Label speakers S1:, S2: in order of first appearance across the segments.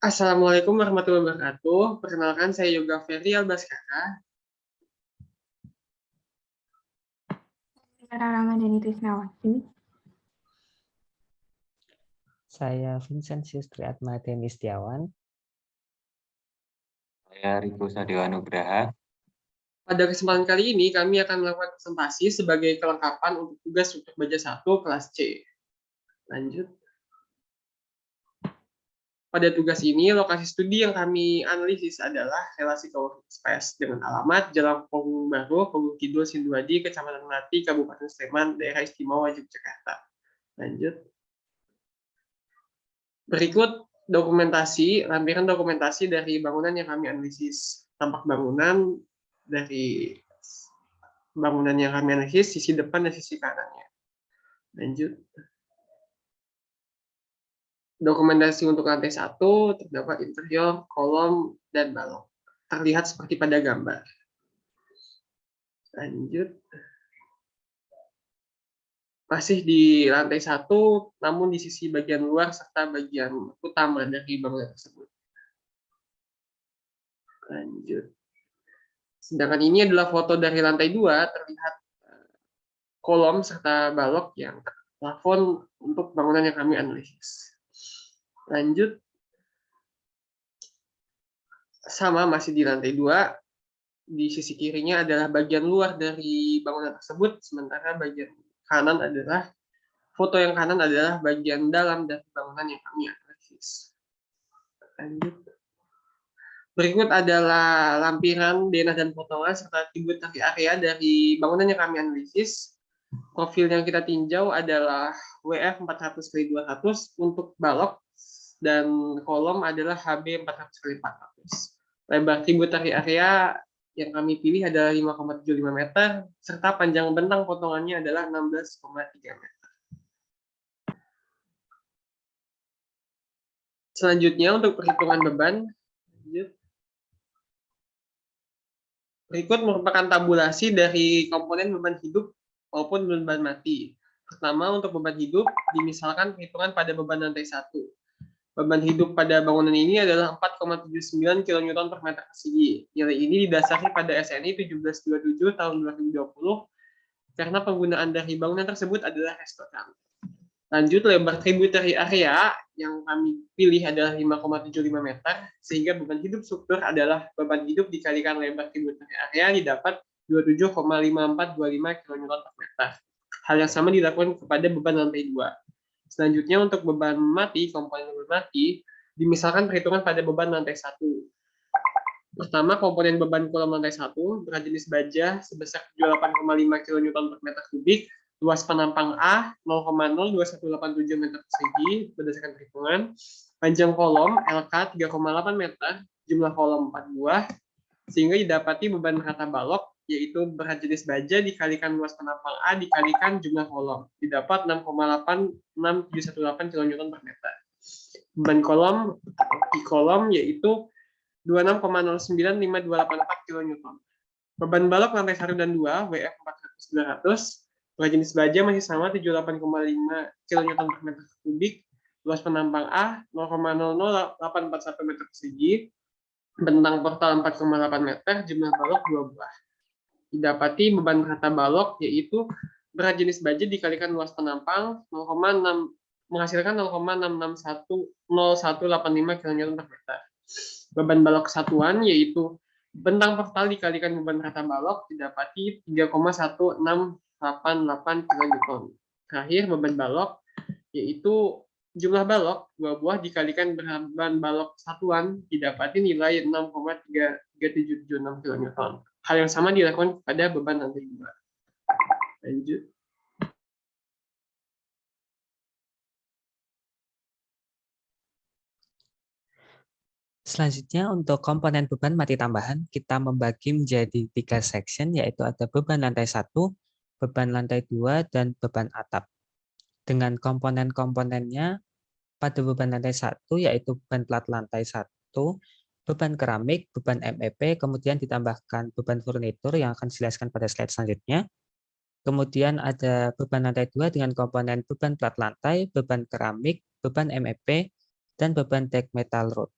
S1: Assalamualaikum warahmatullahi wabarakatuh. Perkenalkan, saya Yoga Ferry Albaskara.
S2: Ramadhani Trisnawati.
S3: Saya Vincent Triatmadeni Setiawan.
S4: Saya Riko Sadewa Nugraha.
S1: Pada kesempatan kali ini, kami akan melakukan presentasi sebagai kelengkapan untuk tugas struktur baja 1 kelas C. Lanjut. Pada tugas ini, lokasi studi yang kami analisis adalah relasi coworking space dengan alamat Jalan Pogung Baru, Pogung Kidul, Sinduadi, Kecamatan Melati, Kabupaten Sleman, Daerah Istimewa Yogyakarta. Lanjut. Berikut dokumentasi, lampiran dokumentasi dari bangunan yang kami analisis. Tampak bangunan dari bangunan yang kami analisis, sisi depan dan sisi kanannya. Lanjut. Dokumentasi untuk lantai 1 terdapat interior, kolom, dan balok. Terlihat seperti pada gambar. Lanjut. Masih di lantai 1, namun di sisi bagian luar serta bagian utama dari bangunan tersebut. Lanjut. Sedangkan ini adalah foto dari lantai 2, terlihat kolom serta balok yang plafon untuk bangunan yang kami analisis. Lanjut. Sama masih di lantai 2, di sisi kirinya adalah bagian luar dari bangunan tersebut, sementara bagian kanan adalah, foto yang kanan adalah bagian dalam dari bangunan yang kami analisis. Lanjut. Berikut adalah lampiran denah dan potongan serta tributary area dari bangunan yang kami analisis. Profil yang kita tinjau adalah WF 400x200 untuk balok dan kolom adalah HB 400x400. Lebar tributary area yang kami pilih adalah 5,75 meter serta panjang bentang potongannya adalah 16,3 meter. Selanjutnya untuk perhitungan beban. Berikut merupakan tabulasi dari komponen beban hidup maupun beban mati. Pertama, untuk beban hidup, dimisalkan perhitungan pada beban lantai 1. Beban hidup pada bangunan ini adalah 4,79 kN per meter persegi. Nilai ini didasari pada SNI 1727 tahun 2020 karena penggunaan dari bangunan tersebut adalah restoran. Lanjut, lebar tributary area yang kami pilih adalah 5,75 meter, sehingga beban hidup struktur adalah beban hidup dikalikan lebar tributary area didapat 27,5425 kN per meter. Hal yang sama dilakukan kepada beban lantai 2. Selanjutnya untuk beban mati, komponen beban mati, dimisalkan perhitungan pada beban lantai 1. Pertama, komponen beban kolom lantai 1 berat jenis baja sebesar 78,5 kN per meter kubik, luas penampang A 0,02187 meter persegi berdasarkan perhitungan, panjang kolom LK 3,8 meter, jumlah kolom 4 buah, sehingga didapati beban rata balok yaitu berat jenis baja dikalikan luas penampang A dikalikan jumlah kolom, didapat 6,8618 kN per meter. Beban kolom di kolom yaitu 26,095284 kN. Beban balok lantai 1 dan 2 WF 400-200, berat jenis baja masih sama 78,5 kN per meter kubik, luas penampang A 0,00841 meter persegi, bentang portal 4,8 meter, jumlah balok 2 buah. Didapati beban rata balok yaitu berat jenis baja dikalikan luas penampang 0,6 menghasilkan 0,661085 kN per meter. Beban balok satuan yaitu bentang portal dikalikan beban rata balok didapati 3,1688 kN. Terakhir beban balok yaitu jumlah balok 2 buah dikalikan beban balok satuan didapati nilai 6,3776 kN. Hal yang sama dilakukan pada beban lantai 2. Lanjut.
S3: Selanjutnya untuk komponen beban mati tambahan, kita membagi menjadi 3 section, yaitu ada beban lantai 1, beban lantai 2, dan beban atap. Dengan komponen-komponennya, pada beban lantai 1, yaitu beban plat lantai 1, beban keramik, beban MEP, kemudian ditambahkan beban furnitur yang akan dijelaskan pada slide selanjutnya. Kemudian ada beban lantai 2 dengan komponen beban plat lantai, beban keramik, beban MEP, dan beban deck metal rod.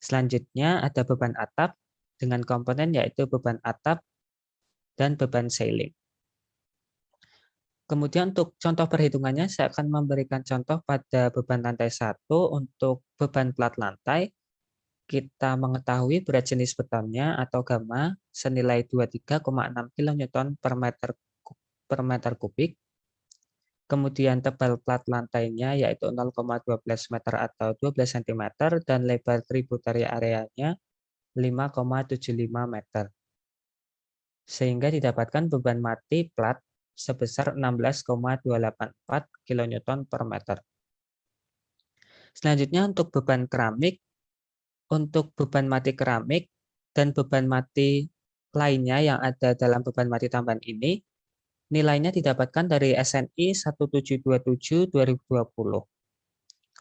S3: Selanjutnya ada beban atap dengan komponen yaitu beban atap dan beban ceiling. Kemudian untuk contoh perhitungannya, saya akan memberikan contoh pada beban lantai 1 untuk beban plat lantai. Kita mengetahui berat jenis betonnya atau gamma senilai 23,6 kN per meter kubik. Kemudian tebal plat lantainya yaitu 0,12 meter atau 12 cm dan lebar tributary areanya 5,75 meter. Sehingga didapatkan beban mati plat sebesar 16,284 kN per meter. Selanjutnya untuk beban keramik, untuk beban mati keramik dan beban mati lainnya yang ada dalam beban mati tambahan ini, nilainya didapatkan dari SNI 1727 2020.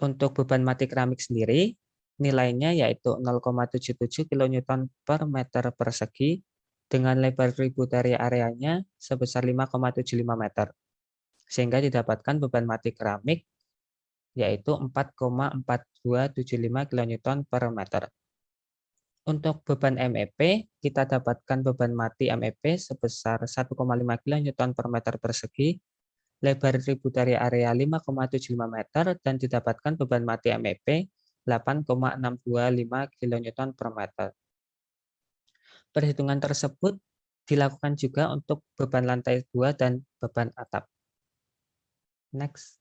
S3: Untuk beban mati keramik sendiri, nilainya yaitu 0,77 kN per meter persegi dengan lebar tributary areanya sebesar 5,75 meter. Sehingga didapatkan beban mati keramik yaitu 4,4275 kN per meter. Untuk beban MEP, kita dapatkan beban mati MEP sebesar 1,5 kN per meter persegi, lebar tributary area 5,75 meter, dan didapatkan beban mati MEP 8,625 kN per meter. Perhitungan tersebut dilakukan juga untuk beban lantai 2 dan beban atap. Next.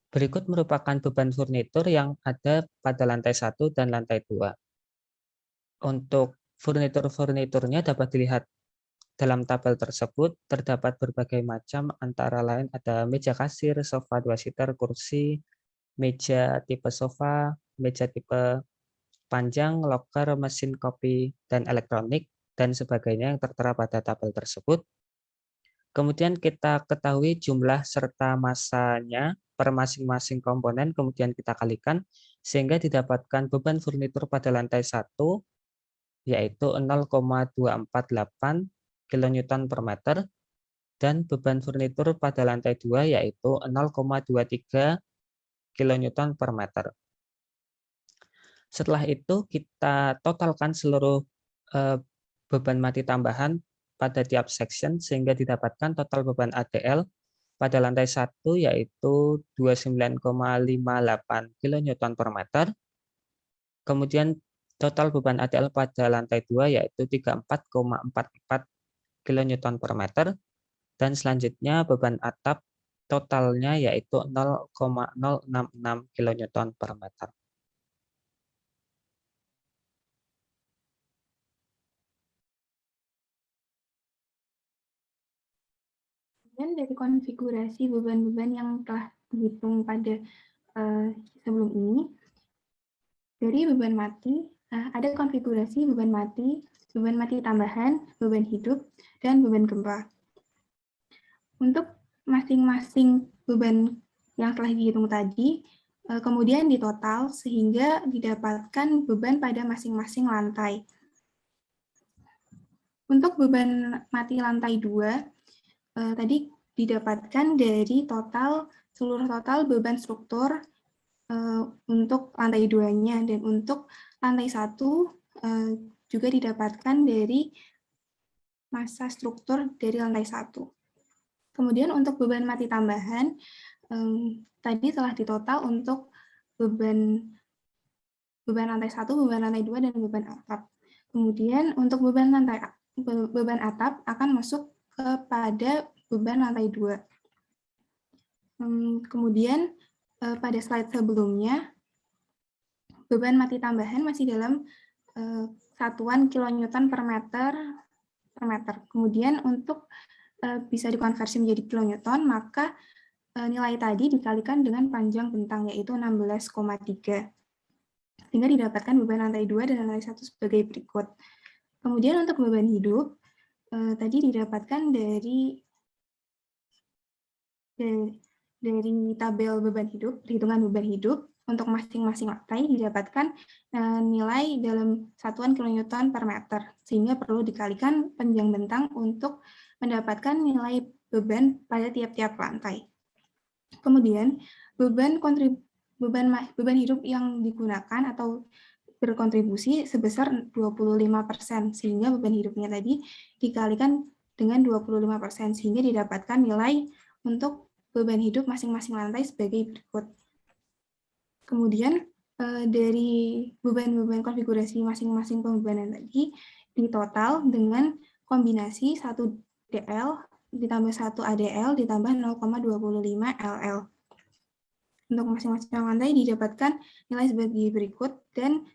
S3: Berikut merupakan beban furnitur yang ada pada lantai 1 dan lantai 2. Untuk furniturnya dapat dilihat dalam tabel tersebut, terdapat berbagai macam, antara lain ada meja kasir, sofa 2-seater, kursi, meja tipe sofa, meja tipe panjang, loker, mesin kopi, dan elektronik, dan sebagainya yang tertera pada tabel tersebut. Kemudian kita ketahui jumlah serta masanya per masing-masing komponen, kemudian kita kalikan, sehingga didapatkan beban furnitur pada lantai 1, yaitu 0,248 kN per meter, dan beban furnitur pada lantai 2, yaitu 0,23 kN per meter. Setelah itu kita totalkan seluruh beban mati tambahan pada tiap section sehingga didapatkan total beban ADL pada lantai 1 yaitu 29,58 kN per meter. Kemudian total beban ADL pada lantai 2 yaitu 34,44 kN per meter. Dan selanjutnya beban atap totalnya yaitu 0,066 kN per meter.
S2: Dan dari konfigurasi beban-beban yang telah dihitung pada sebelum ini, dari beban mati, ada konfigurasi beban mati tambahan, beban hidup, dan beban gempa. Untuk masing-masing beban yang telah dihitung tadi, kemudian ditotal sehingga didapatkan beban pada masing-masing lantai. Untuk beban mati lantai 2, tadi didapatkan dari seluruh total beban struktur untuk lantai 2-nya, dan untuk lantai 1 juga didapatkan dari massa struktur dari lantai 1. Kemudian untuk beban mati tambahan, tadi telah ditotal untuk beban lantai 1, beban lantai 2, dan beban atap. Kemudian untuk beban atap akan masuk kepada beban lantai 2. Kemudian pada slide sebelumnya, beban mati tambahan masih dalam satuan kilonewton per meter. Kemudian untuk bisa dikonversi menjadi kilonewton, maka nilai tadi dikalikan dengan panjang bentang, yaitu 16,3. Sehingga didapatkan beban lantai 2 dan lantai 1 sebagai berikut. Kemudian untuk beban hidup, tadi didapatkan dari tabel beban hidup, perhitungan beban hidup, untuk masing-masing lantai didapatkan nilai dalam satuan kilonewton per meter, sehingga perlu dikalikan panjang bentang untuk mendapatkan nilai beban pada tiap-tiap lantai. Kemudian, beban beban hidup yang digunakan atau berkontribusi sebesar 25%, sehingga beban hidupnya tadi dikalikan dengan 25%, sehingga didapatkan nilai untuk beban hidup masing-masing lantai sebagai berikut. Kemudian dari beban-beban konfigurasi masing-masing pembebanan tadi ditotal dengan kombinasi 1 DL ditambah 1 ADL ditambah 0,25 LL. Untuk masing-masing lantai didapatkan nilai sebagai berikut, dan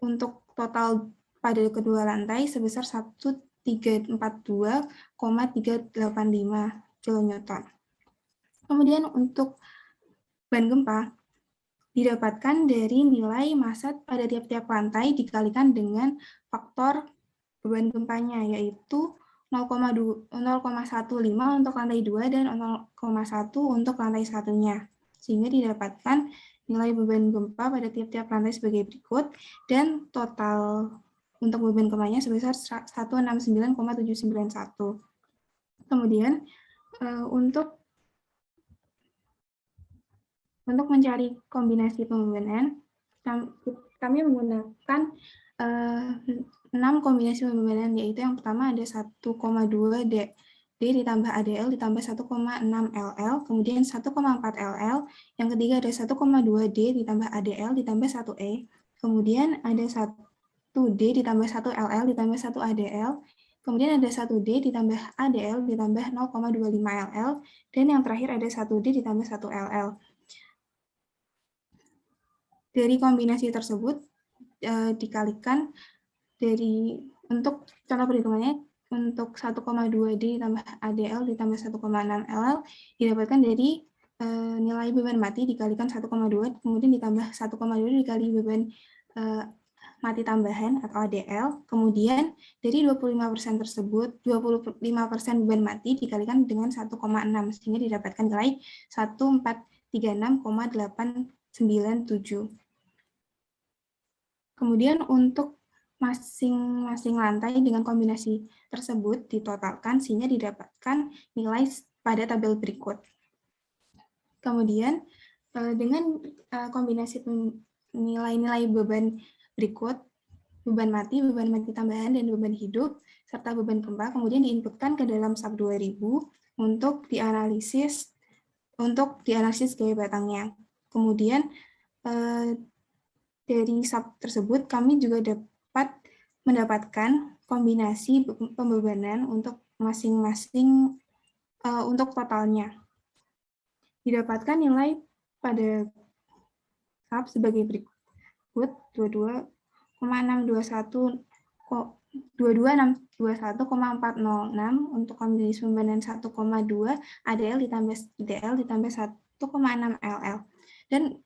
S2: untuk total pada kedua lantai sebesar 1342,385 kN. Kemudian untuk beban gempa didapatkan dari nilai massa pada tiap-tiap lantai dikalikan dengan faktor beban gempanya, yaitu 0,15 untuk lantai 2 dan 0,1 untuk lantai satunya, sehingga didapatkan nilai beban gempa pada tiap-tiap lantai sebagai berikut, dan total untuk beban gempanya sebesar 169,791. Kemudian untuk mencari kombinasi pembebanan, kami menggunakan 6 kombinasi pembebanan, yaitu yang pertama ada 1,2 D ditambah ADL ditambah 1,6 LL, kemudian 1,4 LL, yang ketiga ada 1,2 D ditambah ADL ditambah 1 E, kemudian ada 1 D ditambah 1 LL ditambah 1 ADL, kemudian ada 1 D ditambah ADL ditambah 0,25 LL, dan yang terakhir ada 1 D ditambah 1 LL. Dari kombinasi tersebut dikalikan dari, untuk contoh perhitungannya, untuk 1,2 D ditambah ADL ditambah 1,6 LL didapatkan dari nilai beban mati dikalikan 1,2, kemudian ditambah 1,2 dikali beban mati tambahan atau ADL, kemudian dari 25% tersebut 25% beban mati dikalikan dengan 1,6, sehingga didapatkan nilai 1436,897. Kemudian untuk masing-masing lantai dengan kombinasi tersebut ditotalkan sehingga didapatkan nilai pada tabel berikut. Kemudian dengan kombinasi nilai-nilai beban berikut, beban mati tambahan, dan beban hidup, serta beban gempa, kemudian diinputkan ke dalam SAP 2000 untuk dianalisis gaya batangnya. Kemudian dari SAP tersebut kami juga dapat mendapatkan kombinasi pembebanan untuk masing-masing untuk totalnya. Didapatkan nilai pada SAP sebagai berikut: 22,621,406 untuk kombinasi pembebanan 1,2 ADL ditambah DL ditambah 1,6 LL. Dan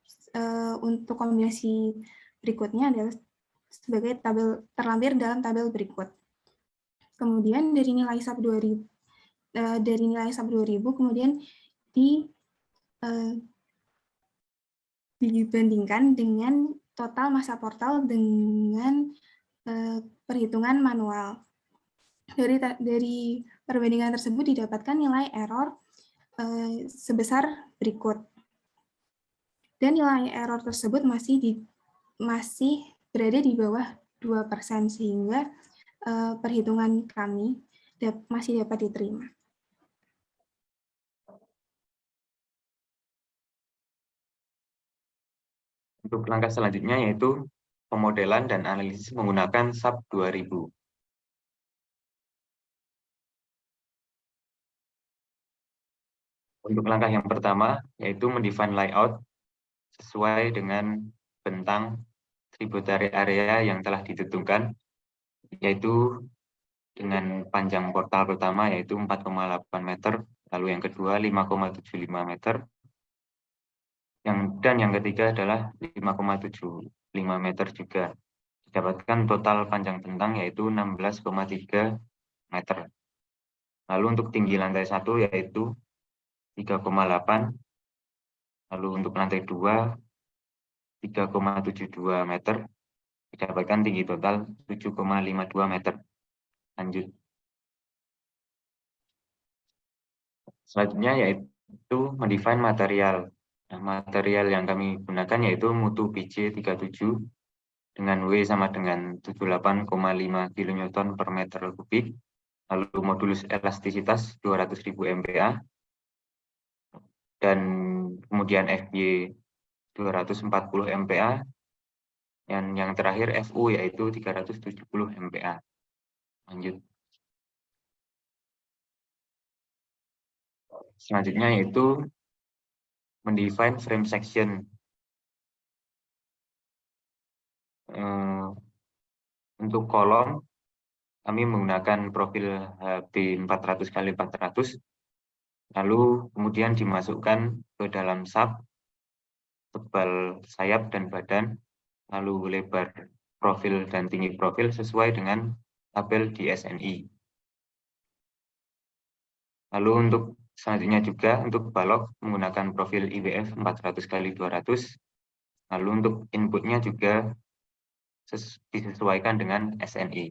S2: untuk kombinasi berikutnya adalah sebagai tabel terlampir dalam tabel berikut. Kemudian dari nilai SAP 2000 kemudian dibandingkan dengan total massa portal dengan perhitungan manual. Dari perbandingan tersebut didapatkan nilai error sebesar berikut. Dan nilai error tersebut masih berada di bawah 2%, sehingga perhitungan kami masih dapat diterima.
S4: Untuk langkah selanjutnya yaitu pemodelan dan analisis menggunakan SAP 2000. Untuk langkah yang pertama yaitu mendefine layout sesuai dengan bentang tributary area yang telah ditentukan, yaitu dengan panjang portal pertama yaitu 4,8 meter, lalu yang kedua 5,75 meter, dan yang ketiga adalah 5,75 meter juga. Didapatkan total panjang bentang yaitu 16,3 meter. Lalu untuk tinggi lantai 1 yaitu 3,8, lalu untuk lantai 2 3,72 meter, didapatkan tinggi total 7,52 meter. Lanjut. Selanjutnya yaitu mendefine material. Nah, material yang kami gunakan yaitu mutu BJ37 dengan W sama dengan 78,5 kN per meter kubik, lalu modulus elastisitas 200.000 MPa, dan kemudian FY 240 MPa, dan yang terakhir FU yaitu 370 MPa. Lanjut. Selanjutnya yaitu mendefine frame section. Untuk kolom, kami menggunakan profil HB 400x400, lalu kemudian dimasukkan ke dalam sub, tebal sayap dan badan, lalu lebar profil dan tinggi profil sesuai dengan tabel di SNI. Lalu untuk selanjutnya juga untuk balok menggunakan profil IWF 400x200, lalu untuk inputnya juga disesuaikan dengan SNI.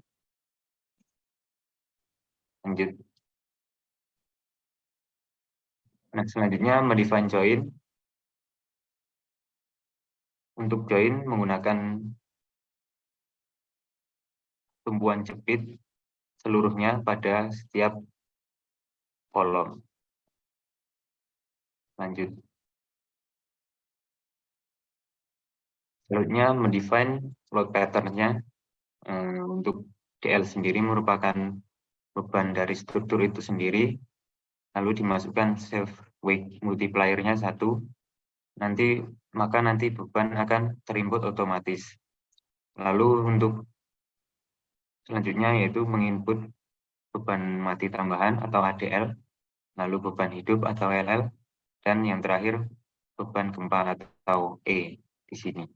S4: Lanjut. Nah, selanjutnya mendefine join. Untuk join menggunakan tumpuan jepit seluruhnya pada setiap kolom. Lanjut. Selanjutnya mendefine load pattern-nya. Untuk DL sendiri merupakan beban dari struktur itu sendiri, lalu dimasukkan self weight multiplier-nya 1, maka nanti beban akan terinput otomatis. Lalu untuk selanjutnya yaitu menginput beban mati tambahan atau ADL, lalu beban hidup atau LL, dan yang terakhir beban gempa atau E di sini.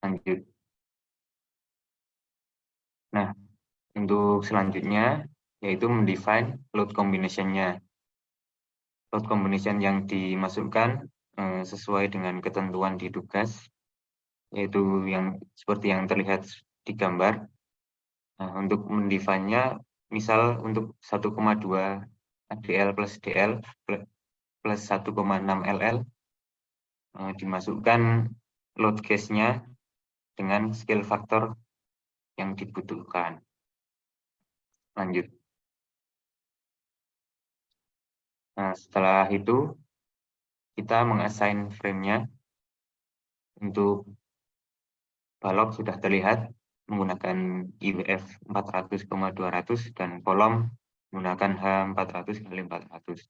S4: Lanjut. Nah, untuk selanjutnya yaitu mendefine load combination-nya. Load combination yang dimasukkan sesuai dengan ketentuan di tugas, yaitu yang seperti yang terlihat di gambar. Nah, untuk mendefine-nya, misal untuk 1,2 ADL plus DL plus 1,6 LL, dimasukkan load case-nya dengan scale faktor yang dibutuhkan. Lanjut. Nah, setelah itu kita mengassign frame-nya. Untuk balok sudah terlihat menggunakan IWF 400,200 dan kolom menggunakan H 400x400.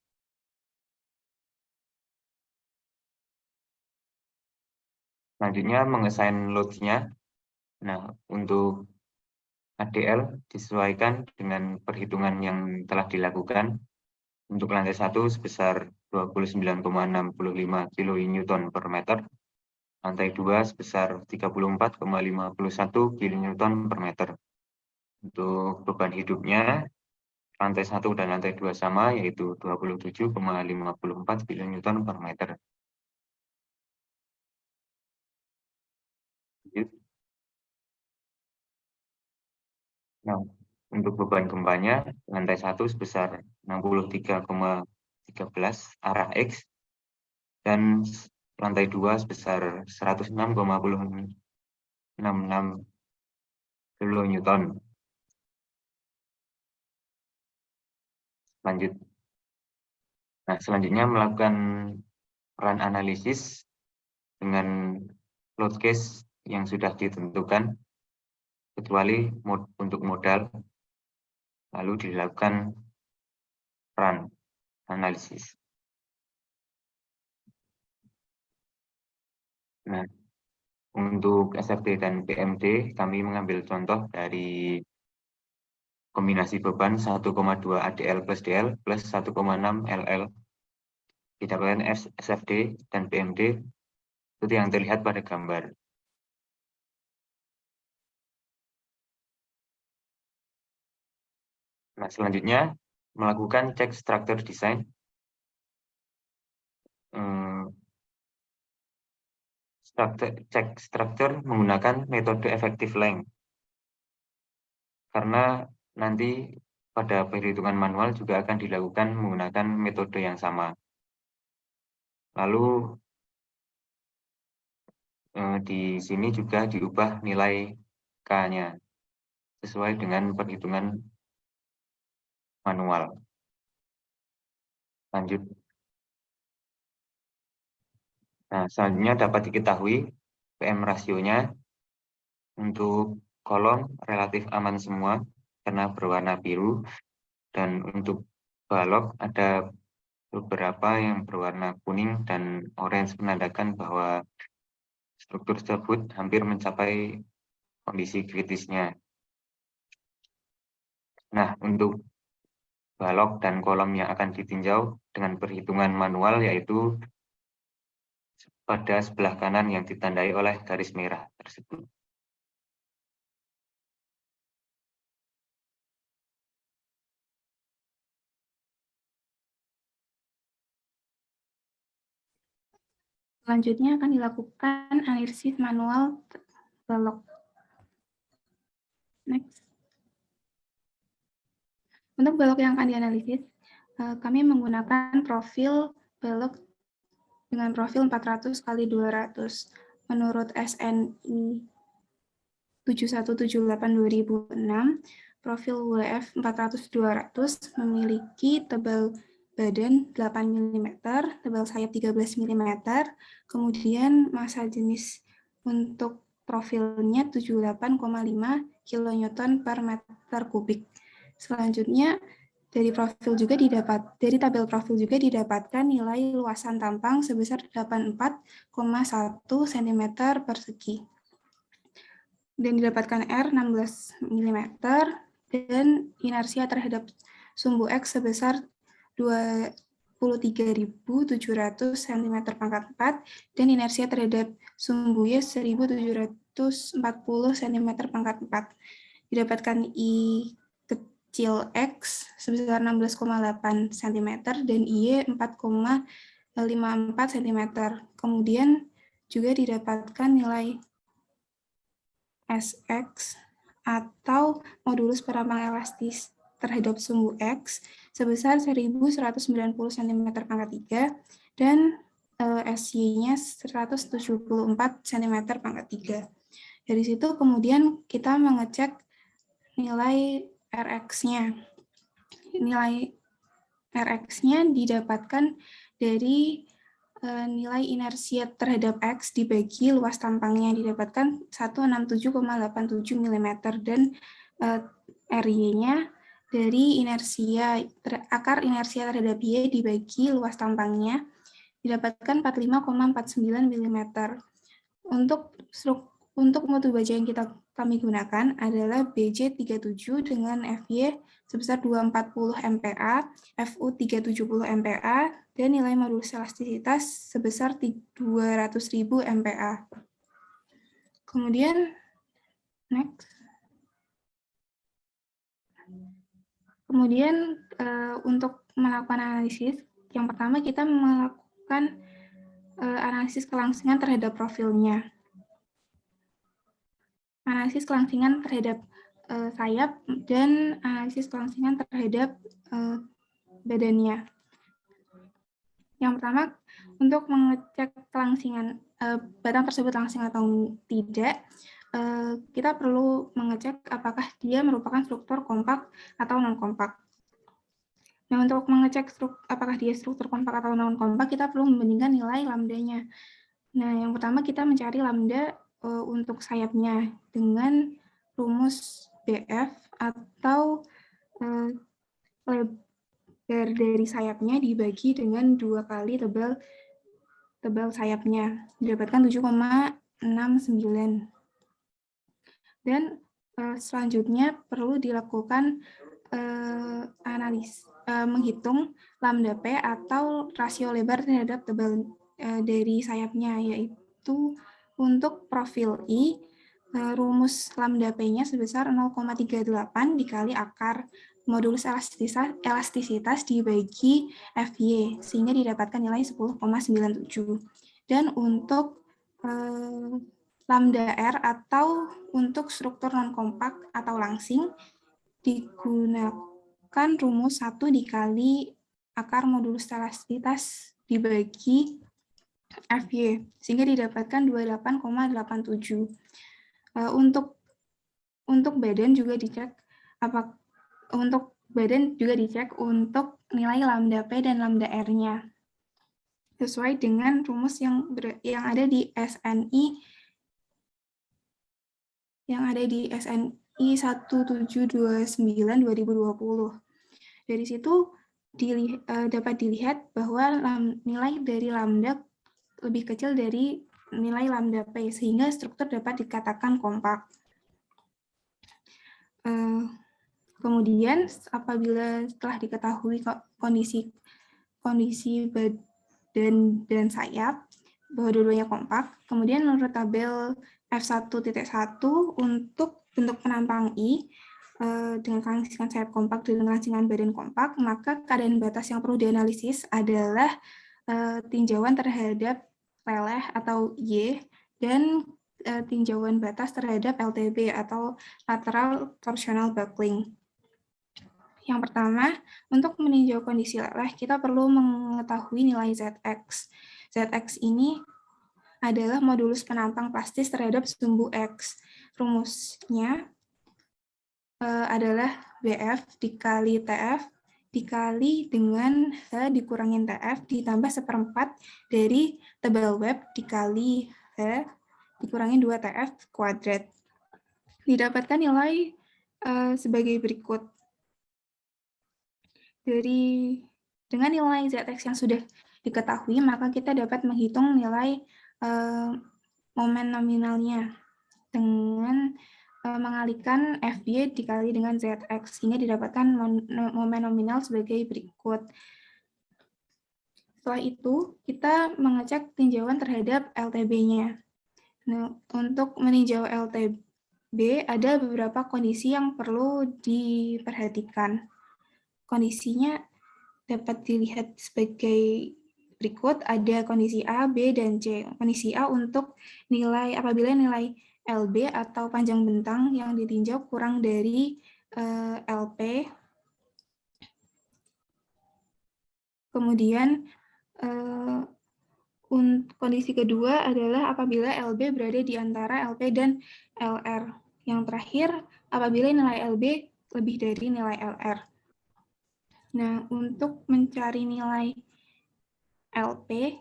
S4: Selanjutnya mengassign loads-nya. Nah, untuk ADL disesuaikan dengan perhitungan yang telah dilakukan. Untuk lantai 1 sebesar 29,65 kN per meter. Lantai 2 sebesar 34,51 kN per meter. Untuk beban hidupnya, lantai 1 dan lantai 2 sama, yaitu 27,54 kN per meter. Nah, untuk beban gempanya, lantai 1 sebesar 63,13 arah X, dan lantai 2 sebesar 106,66 kN. Lanjut. Nah, selanjutnya melakukan run analisis dengan load case yang sudah ditentukan, kecuali untuk modal, lalu dilakukan run analisis. Nah, untuk SFD dan PMD, kami mengambil contoh dari kombinasi beban 1,2 ADL plus DL plus 1,6 LL. Didapatkan SFD dan PMD seperti yang terlihat pada gambar. Nah, selanjutnya melakukan cek structure design. Cek structure menggunakan metode effective length. Karena nanti pada perhitungan manual juga akan dilakukan menggunakan metode yang sama. Lalu di sini juga diubah nilai K-nya sesuai dengan perhitungan manual. Lanjut. Nah, selanjutnya dapat diketahui PM rasionya untuk kolom relatif aman semua karena berwarna biru, dan untuk balok ada beberapa yang berwarna kuning dan orange menandakan bahwa struktur tersebut hampir mencapai kondisi kritisnya. Nah, untuk balok dan kolom yang akan ditinjau dengan perhitungan manual yaitu pada sebelah kanan yang ditandai oleh garis merah tersebut.
S2: Selanjutnya akan dilakukan analisis manual balok. Next. Untuk balok yang akan dianalisis, kami menggunakan profil balok dengan profil 400 x 200. Menurut SNI 7178/2006, profil WF 400-200 memiliki tebal badan 8 mm, tebal sayap 13 mm, kemudian massa jenis untuk profilnya 78,5 kN per meter kubik. Selanjutnya, dari tabel profil juga didapatkan nilai luasan tampang sebesar 84,1 cm persegi. Dan didapatkan R 16 mm dan inersia terhadap sumbu X sebesar 23.700 cm/4 dan inersia terhadap sumbu Y 1.740 cm/4. Didapatkan I kecil X sebesar 16,8 cm dan Y 4,54 cm. Kemudian juga didapatkan nilai SX atau modulus perampang elastis terhadap sumbu X sebesar 1.190 cm/3 dan SY-nya 174 cm/3. Dari situ kemudian kita mengecek nilai RX-nya. Nilai RX-nya didapatkan dari nilai inersia terhadap X dibagi luas tampangnya, didapatkan 167,87 mm dan RY-nya dari akar inersia terhadap Y dibagi luas tampangnya didapatkan 45,49 mm. Untuk mutu baja yang kami gunakan adalah BJ37 dengan FY sebesar 240 MPa, FU 370 MPa, dan nilai modulus elastisitas sebesar 200.000 MPa. Kemudian, next. Kemudian untuk melakukan analisis, yang pertama kita melakukan analisis kelangsingan terhadap profilnya. Analisis kelangsingan terhadap sayap dan analisis kelangsingan terhadap badannya. Yang pertama, untuk mengecek kelangsingan batang tersebut langsing atau tidak, kita perlu mengecek apakah dia merupakan struktur kompak atau non-kompak. Nah, untuk mengecek apakah dia struktur kompak atau non-kompak, kita perlu membandingkan nilai lambdanya. Nah, yang pertama kita mencari lambda untuk sayapnya dengan rumus BF atau lebar dari sayapnya dibagi dengan 2 kali tebal sayapnya, didapatkan 7,69. Dan selanjutnya perlu dilakukan menghitung lambda P atau rasio lebar terhadap tebal dari sayapnya, yaitu untuk profil I, rumus lambda P-nya sebesar 0,38 dikali akar modulus elastisitas dibagi FY, sehingga didapatkan nilai 10,97. Dan untuk lambda R atau untuk struktur non-kompak atau langsing, digunakan rumus 1 dikali akar modulus elastisitas dibagi FY, sehingga didapatkan 28,87. Untuk badan juga dicek untuk nilai lambda P dan lambda R-nya sesuai dengan rumus yang ada di SNI 1729/2020. Dari situ dapat dilihat bahwa nilai dari lambda lebih kecil dari nilai lambda P, sehingga struktur dapat dikatakan kompak. Kemudian apabila telah diketahui kondisi badan dan sayap bahwa dua-duanya kompak, kemudian menurut tabel F1.1 untuk bentuk penampang I dengan kelangsingan sayap kompak dan kelangsingan badan kompak, maka keadaan batas yang perlu dianalisis adalah tinjauan terhadap leleh atau Y dan tinjauan batas terhadap LTB atau lateral torsional buckling. Yang pertama, untuk meninjau kondisi leleh, kita perlu mengetahui nilai ZX. ZX ini adalah modulus penampang plastis terhadap sumbu X. Rumusnya adalah BF dikali TF dikali dengan H dikurangin TF ditambah 1/4 dari tebal web dikali H dikurangin 2 TF kuadrat. Didapatkan nilai sebagai berikut. Dengan nilai ZX yang sudah diketahui, maka kita dapat menghitung nilai momen nominalnya dengan mengalihkan FY dikali dengan ZX, sehingga didapatkan momen nominal sebagai berikut. Setelah itu, kita mengecek tinjauan terhadap LTB-nya. Nah, untuk meninjau LTB, ada beberapa kondisi yang perlu diperhatikan. Kondisinya dapat dilihat sebagai berikut, ada kondisi A, B, dan C. Kondisi A untuk apabila nilai LB atau panjang bentang yang ditinjau kurang dari LP. Kemudian kondisi kedua adalah apabila LB berada di antara LP dan LR. Yang terakhir, apabila nilai LB lebih dari nilai LR. Nah, untuk mencari nilai LP,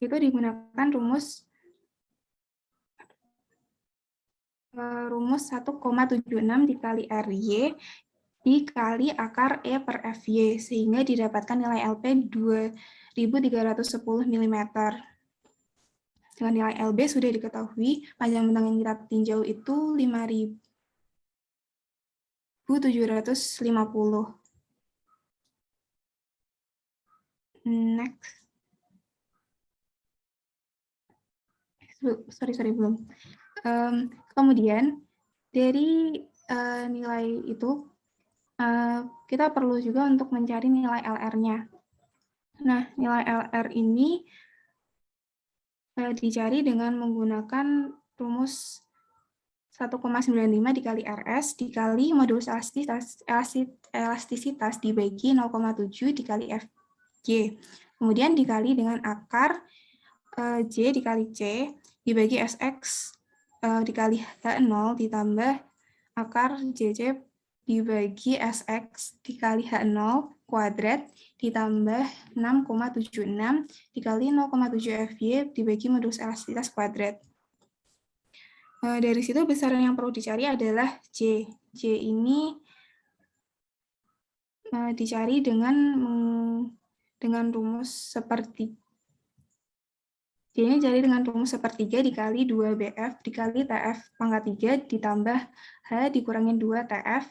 S2: itu digunakan rumus 1,76 dikali RY dikali akar E per FY, sehingga didapatkan nilai LP 2310 mm. Dengan nilai LB sudah diketahui, panjang bentang yang kita tinjau itu 5.750. Next. Sorry, belum. Kemudian, dari nilai itu, kita perlu juga untuk mencari nilai LR-nya. Nah, nilai LR ini dicari dengan menggunakan rumus 1,95 dikali RS dikali modulus elastisitas dibagi 0,7 dikali FJ. Kemudian dikali dengan akar J dikali C dibagi SX dikali H0 ditambah akar JC dibagi SX dikali H0 kuadrat ditambah 6,76 dikali 0,7 FY dibagi modulus elastisitas kuadrat. Dari situ besaran yang perlu dicari adalah J. J ini dicari dengan rumus seperti J ini dicari dengan rumus sepertiga dikali 2BF dikali TF pangkat 3 ditambah H dikurangin 2 TF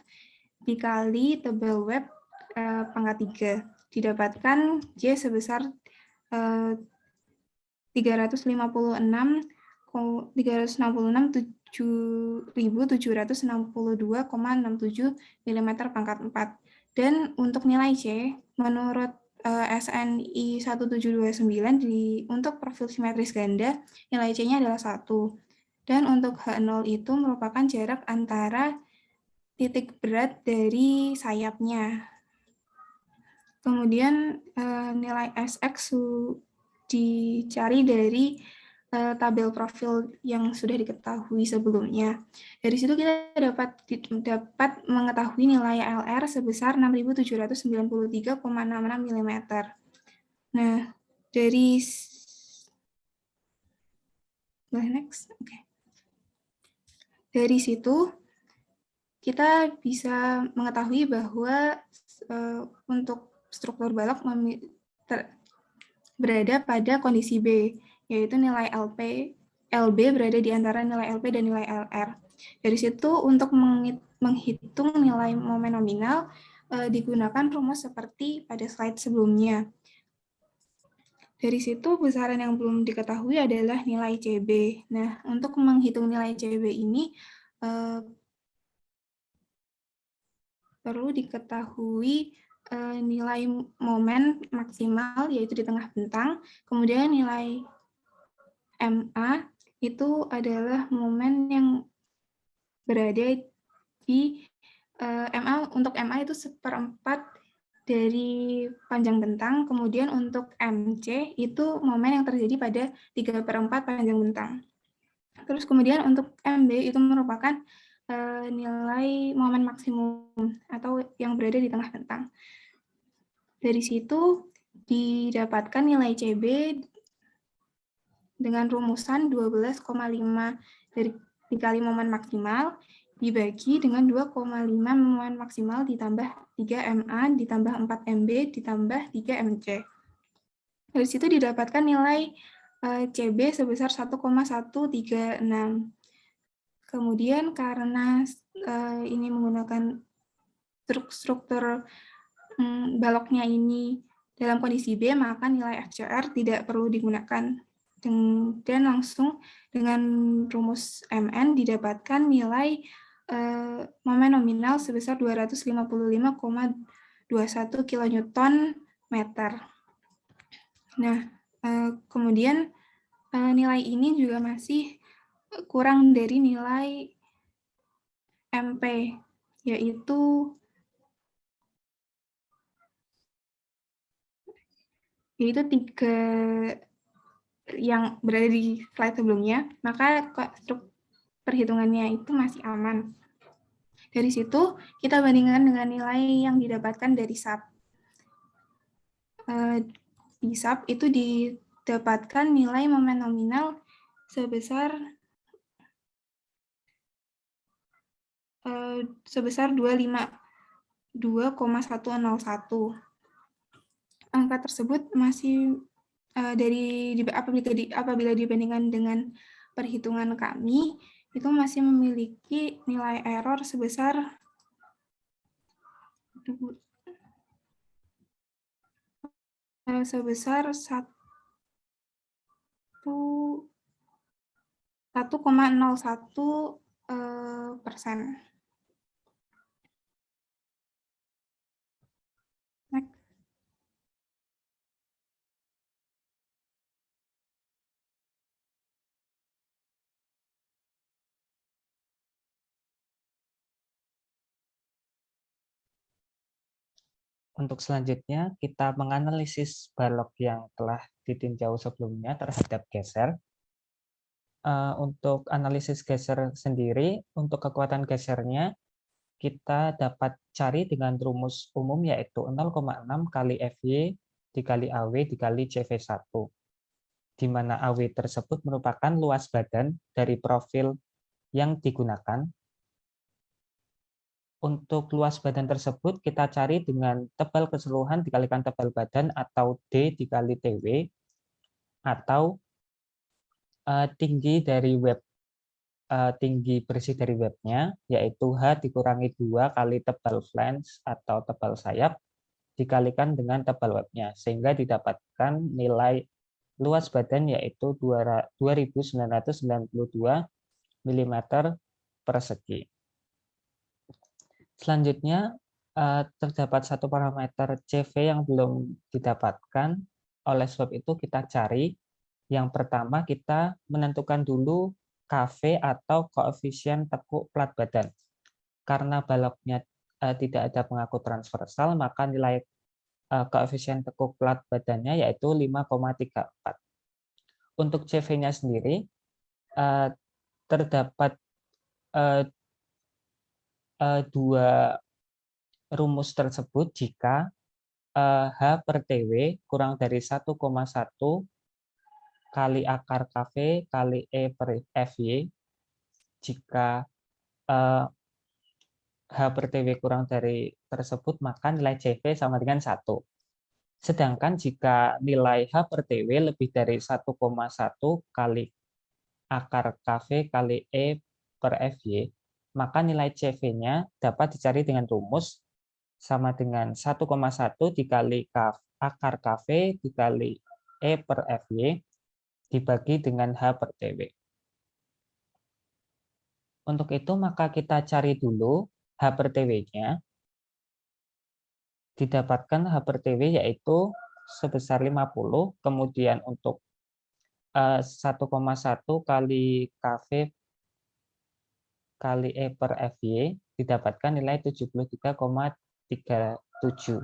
S2: dikali tebal web pangkat 3. Didapatkan J sebesar 366.762,67 mm pangkat 4. Dan untuk nilai C, menurut SNI 1729 untuk profil simetris ganda, nilai C-nya adalah 1. Dan untuk H0 itu merupakan jarak antara titik berat dari sayapnya. Kemudian nilai SX dicari dari tabel profil yang sudah diketahui sebelumnya. Dari situ kita dapat mengetahui nilai LR sebesar 6.793,66 mm. Nah, dari next, oke. Dari situ kita bisa mengetahui bahwa untuk struktur balok berada pada kondisi B, yaitu nilai LB berada di antara nilai LP dan nilai LR. Dari situ untuk menghitung nilai momen nominal digunakan rumus seperti pada slide sebelumnya. Dari situ besaran yang belum diketahui adalah nilai CB. Nah, untuk menghitung nilai CB ini perlu diketahui nilai momen maksimal yaitu di tengah bentang, kemudian nilai MA itu adalah momen yang berada di MA, untuk MA itu 1/4 dari panjang bentang, kemudian untuk MC itu momen yang terjadi pada 3/4 panjang bentang. Terus kemudian untuk MB itu merupakan nilai momen maksimum atau yang berada di tengah bentang. Dari situ didapatkan nilai CB dengan rumusan 12,5 dikali momen maksimal dibagi dengan 2,5 momen maksimal ditambah 3 MA ditambah 4 MB ditambah 3 MC. Dari situ didapatkan nilai CB sebesar 1,136. Kemudian karena ini menggunakan struktur baloknya ini dalam kondisi B, maka nilai FCR tidak perlu digunakan. Dan langsung dengan rumus MN didapatkan nilai momen nominal sebesar 255,21 kilonewton meter. Nah, kemudian nilai ini juga masih kurang dari nilai MP, yaitu tiga yang berada di slide sebelumnya, maka perhitungannya itu masih aman. Dari situ kita bandingkan dengan nilai yang didapatkan dari SAP. Di SAP itu didapatkan nilai momen nominal sebesar 2,101. Angka tersebut masih apabila dibandingkan dengan perhitungan kami, itu masih memiliki nilai error sebesar 1,01%.
S3: Untuk selanjutnya, kita menganalisis balok yang telah ditinjau sebelumnya terhadap geser. Untuk analisis geser sendiri, untuk kekuatan gesernya, kita dapat cari dengan rumus umum yaitu 0,6 kali FY dikali AW dikali CV1, di mana AW tersebut merupakan luas badan dari profil yang digunakan. Untuk luas badan tersebut kita cari dengan tebal keseluruhan dikalikan tebal badan atau D dikali TW, atau tinggi dari web, tinggi bersih dari webnya yaitu H dikurangi 2 kali tebal flange atau tebal sayap dikalikan dengan tebal webnya, sehingga didapatkan nilai luas badan yaitu 2.992 mm persegi. Selanjutnya, terdapat satu parameter CV yang belum didapatkan. Oleh sebab itu kita cari. Yang pertama kita menentukan dulu KV atau koefisien tekuk plat badan. Karena baloknya tidak ada pengaku transversal, maka nilai koefisien tekuk plat badannya yaitu 5,34. Untuk CV-nya sendiri terdapat dua rumus tersebut jika H per TW kurang dari 1,1 kali akar KV kali E per FY. Jika H per TW kurang dari tersebut, maka nilai CV sama dengan 1. Sedangkan jika nilai H per TW lebih dari 1,1 kali akar KV kali E per FY, maka nilai CV-nya dapat dicari dengan rumus sama dengan 1,1 dikali akar KV dikali E per FY dibagi dengan H per TW. Untuk itu, maka kita cari dulu H per TW-nya. Didapatkan H per TW yaitu sebesar 50, kemudian untuk 1,1 kali KV kali E per FY didapatkan nilai 73,37.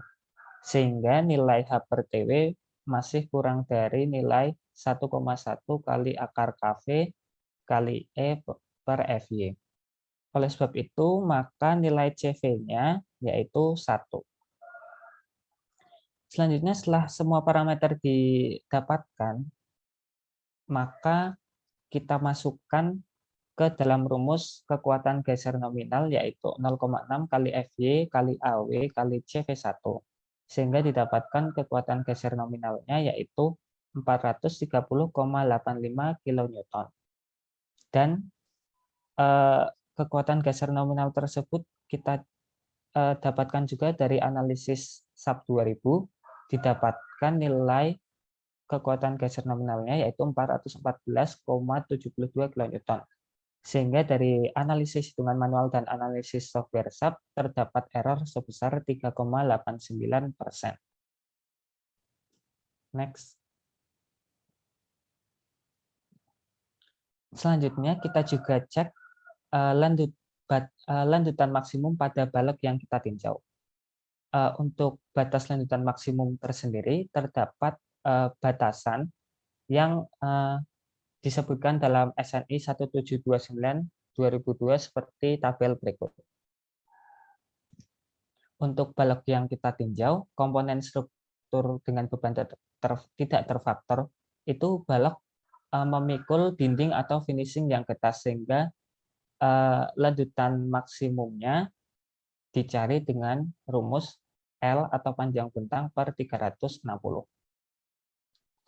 S3: Sehingga nilai H per TW masih kurang dari nilai 1,1 kali akar KV kali E per FY. Oleh sebab itu, maka nilai CV-nya yaitu 1. Selanjutnya, setelah semua parameter didapatkan, maka kita masukkan ke dalam rumus kekuatan geser nominal, yaitu 0,6 kali FY kali AW kali CV1. Sehingga didapatkan kekuatan geser nominalnya yaitu 430,85 kN. Dan kekuatan geser nominal tersebut kita dapatkan juga dari analisis SAP 2000, didapatkan nilai kekuatan geser nominalnya yaitu 414,72 kN. Sehingga dari analisis hitungan manual dan analisis software SAP terdapat error sebesar 3,89%. Next. Selanjutnya kita juga cek lanjutan maksimum pada balok yang kita tinjau. Untuk batas lanjutan maksimum tersendiri terdapat batasan yang disebutkan dalam SNI 1729/2002 seperti tabel berikut. Untuk balok yang kita tinjau, komponen struktur dengan beban tidak terfaktor itu balok memikul dinding atau finishing yang getas, sehingga lanjutan maksimumnya dicari dengan rumus L atau panjang bentang per 360.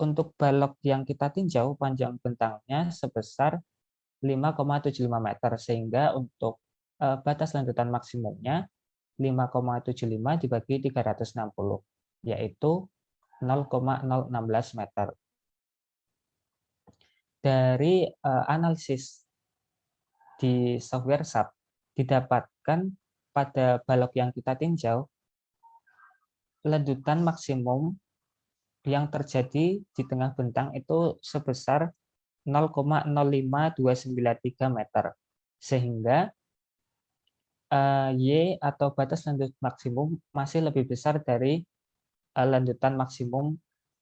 S3: Untuk balok yang kita tinjau, panjang bentangnya sebesar 5,75 meter, sehingga untuk batas lanjutan maksimumnya 5,75 dibagi 360, yaitu 0,016 meter. Dari analisis di software SAP didapatkan pada balok yang kita tinjau, lanjutan maksimum yang terjadi di tengah bentang itu sebesar 0,05293 meter, sehingga Y atau batas lanjut maksimum masih lebih besar dari lanjutan maksimum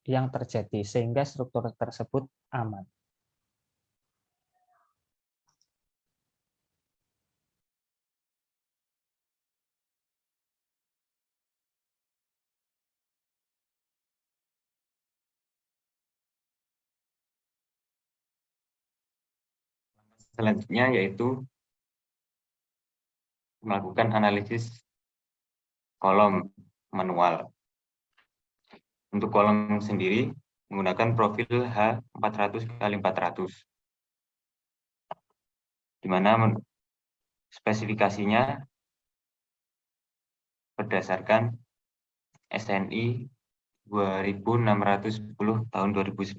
S3: yang terjadi, sehingga struktur tersebut aman.
S4: Selanjutnya yaitu melakukan analisis kolom manual. Untuk kolom sendiri menggunakan profil H400x400, di mana spesifikasinya berdasarkan SNI 2610 tahun 2011.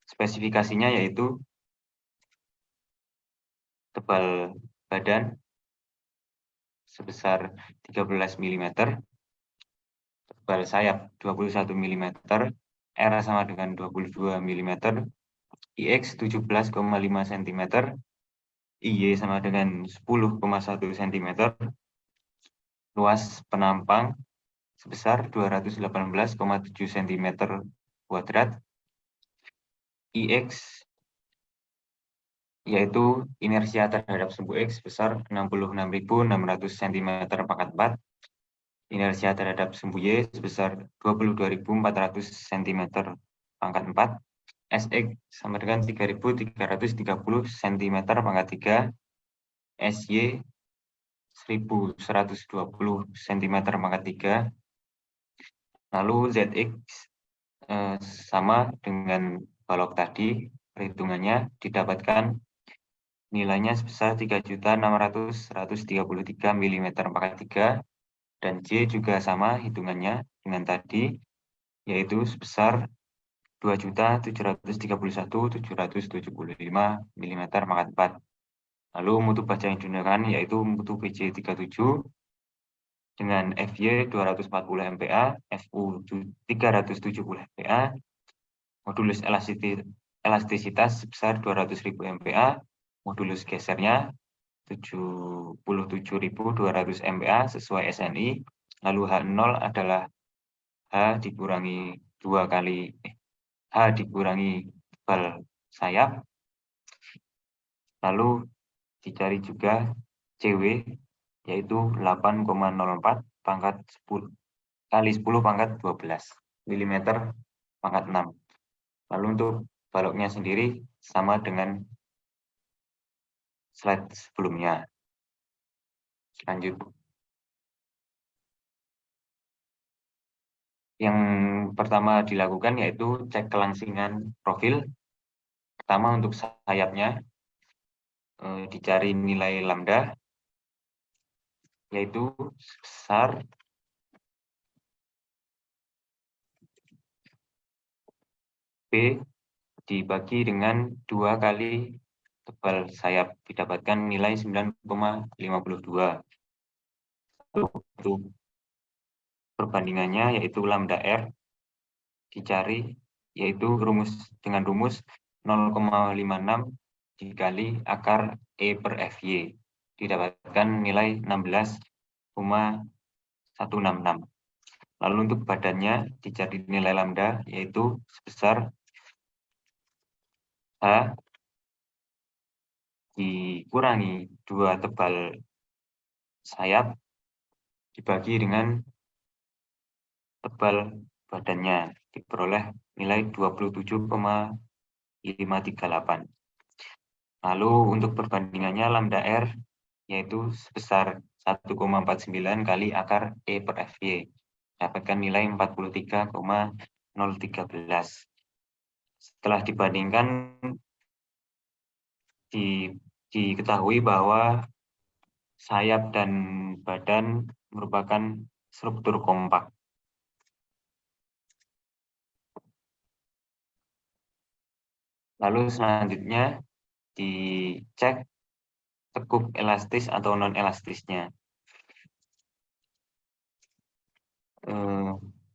S4: Spesifikasinya yaitu tebal badan sebesar 13 mm, tebal sayap 21 mm, R sama dengan 22 mm, IX 17,5 cm, IY sama dengan 10,1 cm, luas penampang sebesar 218,7 cm kuadrat. IX yaitu inersia terhadap sumbu X sebesar 66.600 cm pangkat 4. Inersia terhadap sumbu Y sebesar 22.400 cm pangkat 4. SX sama dengan 3.330 cm pangkat 3. SY 1.120 cm pangkat 3. Lalu ZX sama dengan balok tadi, perhitungannya didapatkan nilainya sebesar 3.600.133 mm pangkat 3, dan J juga sama hitungannya dengan tadi, yaitu sebesar 2.731.775 mm pangkat 4. Lalu mutu baja yang digunakan yaitu mutu BJ37 dengan FY 240 MPa, FU 370 MPa, modulus elastisitas sebesar 200.000 MPa, modulus gesernya 77.200 MPa sesuai SNI, lalu H0 adalah H dikurangi 2 kali H dikurangi tebal sayap, lalu dicari juga CW yaitu 8,04 pangkat 10 kali 10 pangkat 12 mm pangkat 6. Lalu untuk baloknya sendiri sama dengan slide sebelumnya. Lanjut. Yang pertama dilakukan yaitu cek kelangsingan profil. Pertama untuk sayapnya dicari nilai lambda yaitu sebesar B dibagi dengan 2 kali tebal sayap, didapatkan nilai 9,52. Untuk perbandingannya yaitu lambda R dicari yaitu dengan rumus 0,56 dikali akar E per FY, didapatkan nilai 16,166. Lalu untuk badannya dicari nilai lambda yaitu sebesar H dikurangi 2 tebal sayap dibagi dengan tebal badannya, diperoleh nilai 27,538. Lalu untuk perbandingannya lambda R yaitu sebesar 1,49 kali akar E per FY, dapatkan nilai 43,013. Setelah dibandingkan diketahui bahwa sayap dan badan merupakan struktur kompak. Lalu selanjutnya dicek tekup elastis atau non-elastisnya.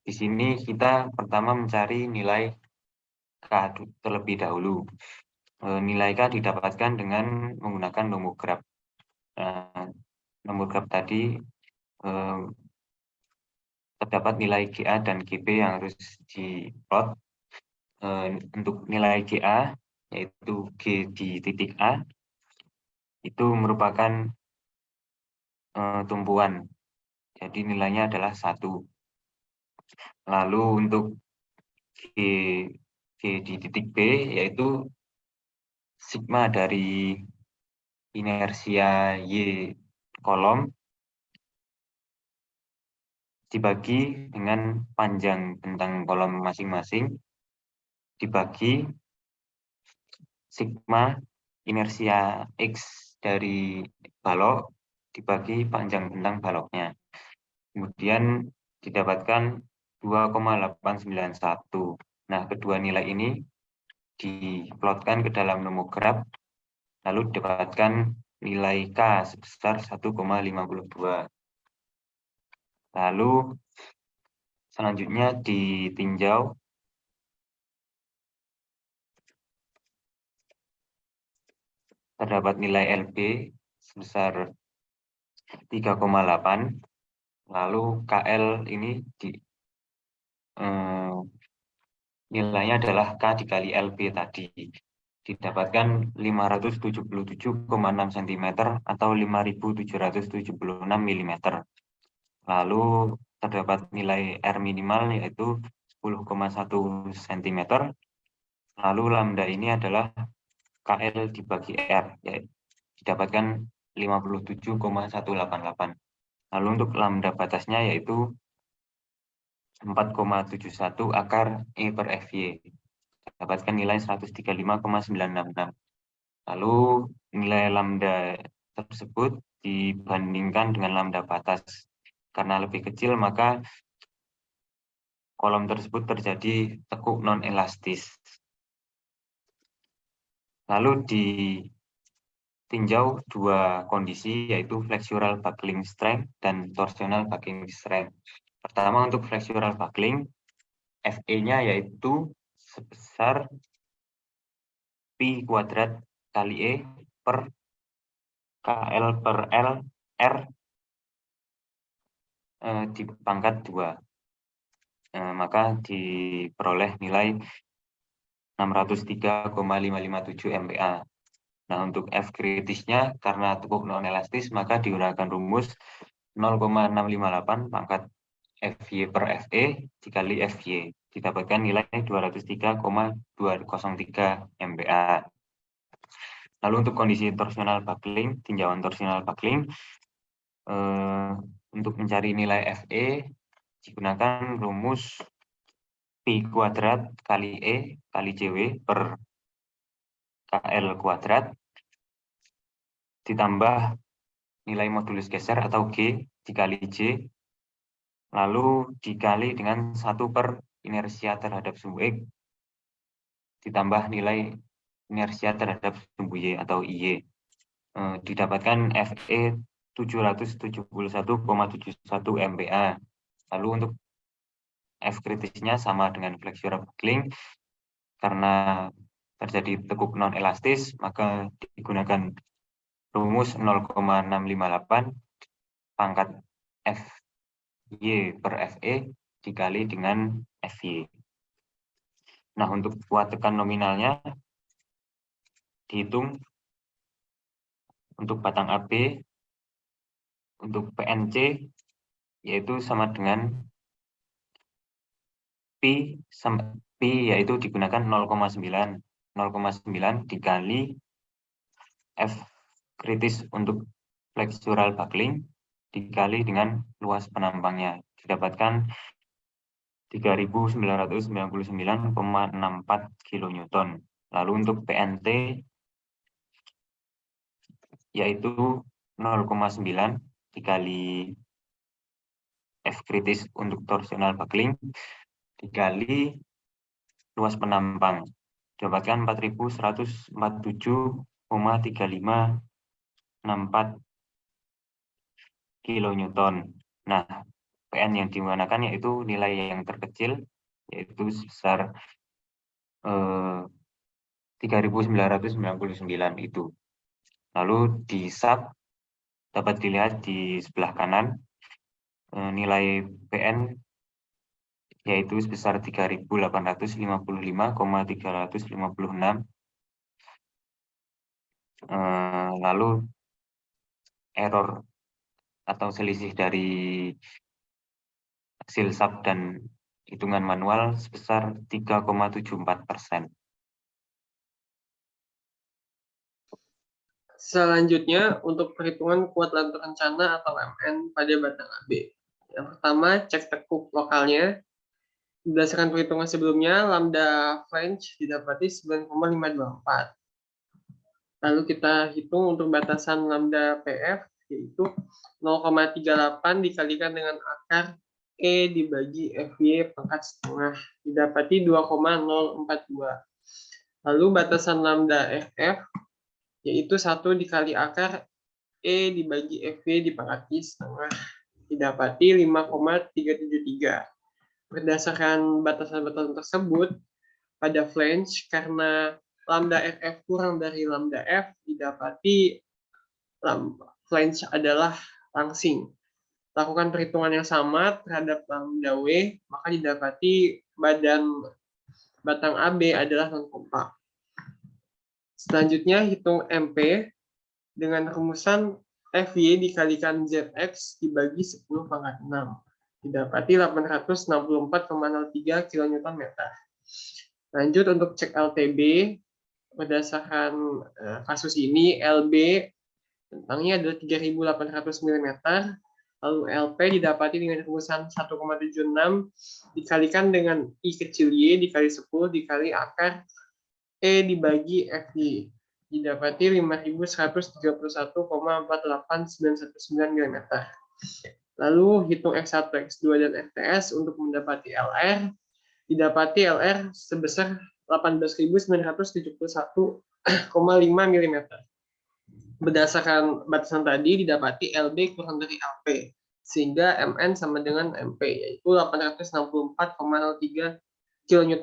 S4: Di sini kita pertama mencari nilai K terlebih dahulu. Nilai K didapatkan dengan menggunakan nomograf. Nomograf tadi terdapat nilai GA dan GB yang harus diplot. Untuk nilai GA yaitu G di titik A itu merupakan tumpuan, jadi nilainya adalah 1. Lalu untuk G di titik B yaitu sigma dari inersia Y kolom dibagi dengan panjang bentang kolom masing-masing dibagi sigma inersia X dari balok dibagi panjang bentang baloknya. Kemudian didapatkan 2,891. Nah, kedua nilai ini diplotkan ke dalam nomograf, lalu didapatkan nilai K sebesar 1,52. Lalu selanjutnya ditinjau terdapat nilai LB sebesar 3,8. Lalu KL ini nilainya adalah K dikali LB tadi. Didapatkan 577,6 cm atau 5.776 mm. Lalu terdapat nilai R minimal yaitu 10,1 cm. Lalu lambda ini adalah KL dibagi R, yaitu didapatkan 57,188. Lalu untuk lambda batasnya yaitu 4,71 akar E per FY. Dapatkan nilai 135,966. Lalu nilai lambda tersebut dibandingkan dengan lambda batas. Karena lebih kecil, maka kolom tersebut terjadi tekuk non-elastis. Lalu ditinjau dua kondisi, yaitu flexural buckling strength dan torsional buckling strength. Pertama, untuk flexural buckling, Fe-nya yaitu sebesar Pi kuadrat kali E per KL per L R di pangkat 2. Maka diperoleh nilai 603,557 MPa. Nah, untuk F kritisnya karena tekuk non-elastis, maka digunakan rumus 0,658 pangkat FY per FE dikali FY. Didapatkan nilai 203,203 MPa. Lalu untuk kondisi torsional buckling, tinjauan torsional buckling, untuk mencari nilai Fe digunakan rumus Pi kuadrat kali E kali Cw per KL kuadrat ditambah nilai modulus geser atau G dikali J, lalu dikali dengan 1 per inersia terhadap sumbu X ditambah nilai inersia terhadap sumbu Y atau IY. Didapatkan Fe 771,71 MPa. Lalu untuk F kritisnya sama dengan flexural buckling, karena terjadi tekuk non-elastis, maka digunakan rumus 0,658 pangkat Fy per Fe dikali dengan Fy. Nah, untuk kuat tekan nominalnya dihitung untuk batang AB, untuk PNC yaitu sama dengan Pi yaitu digunakan 0,9 dikali F kritis untuk flexural buckling dikali dengan luas penampangnya, didapatkan 3.999,64 kN. Lalu untuk PNT yaitu 0,9 dikali F kritis untuk torsional buckling dikali luas penampang, dapatkan 4.147,3564 kN. Nah, PN yang digunakan yaitu nilai yang terkecil, yaitu sebesar 3.999 itu. Lalu di sub dapat dilihat di sebelah kanan nilai PN yaitu sebesar 3.855,356. Lalu error atau selisih dari hasil sub dan hitungan manual sebesar 3,74%.
S1: Selanjutnya, untuk perhitungan kuat lantur rencana atau MN pada batang AB. Yang pertama, cek tekuk lokalnya. Berdasarkan perhitungan sebelumnya, lambda flange didapati 9,524. Lalu kita hitung untuk batasan lambda PF, yaitu 0,38 dikalikan dengan akar E dibagi FY pangkat setengah, didapati 2,042. Lalu batasan lambda FF, yaitu 1 dikali akar E dibagi FY di pangkat setengah, didapati 5,373. Berdasarkan batasan-batasan tersebut, pada flange, karena lambda FF kurang dari lambda F, didapati flange adalah langsing. lakukan perhitungan yang sama terhadap lambda W, maka didapati badan batang AB adalah non-kompak. Selanjutnya hitung MP dengan rumusan FY dikalikan ZX dibagi 10 pangkat 6. Didapati 864,03 kN. Lanjut untuk cek LTB, berdasarkan kasus ini LB tentangnya adalah 3.800 mm, lalu LP didapati dengan rumusan 1,76 dikalikan dengan I kecil Y dikali 10 dikali akar E dibagi FY, didapati 5.131,48919 mm. Lalu hitung X1, X2, dan FTS untuk mendapati LR, didapati LR sebesar 18.971,5 mm. Berdasarkan batasan tadi didapati LB kurang dari LP, sehingga MN sama dengan MP, yaitu 864,03 kN.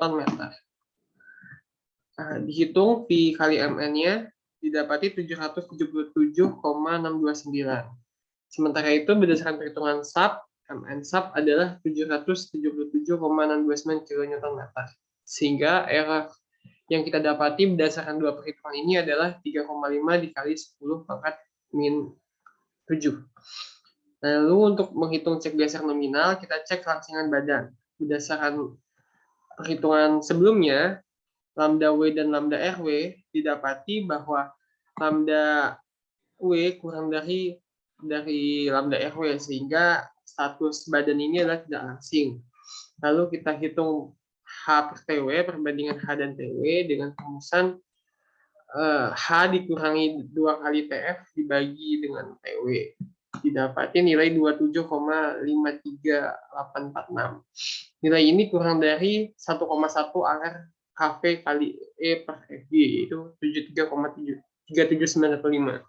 S1: Nah, dihitung Pi kali MN-nya didapati 777,629. Sementara itu berdasarkan perhitungan SAP, MN SAP adalah 777,629 kN. Sehingga error yang kita dapati berdasarkan dua perhitungan ini adalah 3,5 dikali 10 pangkat min 7. Lalu untuk menghitung cek geser nominal, kita cek langsingan badan. Berdasarkan perhitungan sebelumnya, lambda W dan lambda RW didapati bahwa lambda W kurang dari lambda RW, sehingga status badan ini adalah tidak langsing. Lalu kita hitung H per TW, perbandingan H dan TW dengan rumusan H dikurangi 2 kali TF dibagi dengan TW. Didapati nilai 27,53846. Nilai ini kurang dari 1,1 akar KV kali E per FG, yaitu 73,37915.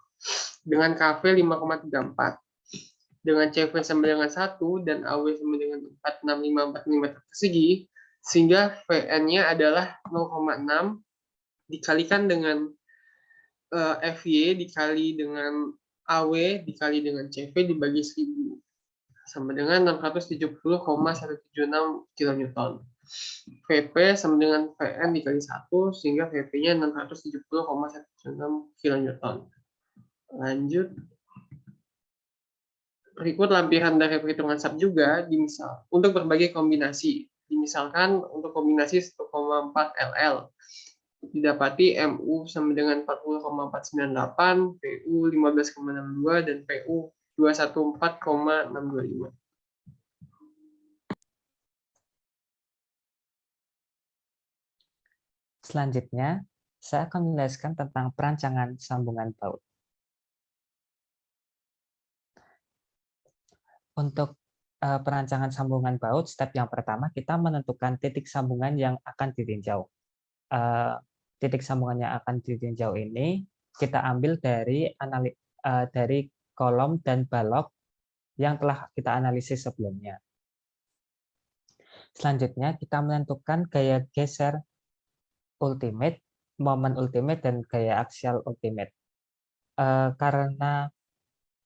S1: Dengan KV 5,34. Dengan CV sama dengan 1 dan AW sama dengan 46545 meter persegi, sehingga VN-nya adalah 0,6 dikalikan dengan FY dikali dengan AW dikali dengan CV dibagi 1000 sama dengan 670,176 kN. VP sama dengan VN dikali 1 sehingga VP-nya 670,176 kN. Lanjut. Berikut lampiran dari perhitungan SAP juga dimisal untuk berbagai kombinasi. Misalkan untuk kombinasi 1,4 LL didapati MU sama dengan 40,498, PU 15,62 dan PU 214,625.
S3: Selanjutnya, saya akan menjelaskan tentang perancangan sambungan baut. Untuk perancangan sambungan baut, step yang pertama kita menentukan titik sambungan yang akan ditinjau. Titik sambungan yang akan ditinjau ini kita ambil dari kolom dan balok yang telah kita analisis sebelumnya. Selanjutnya kita menentukan gaya geser ultimate, momen ultimate, dan gaya aksial ultimate. Karena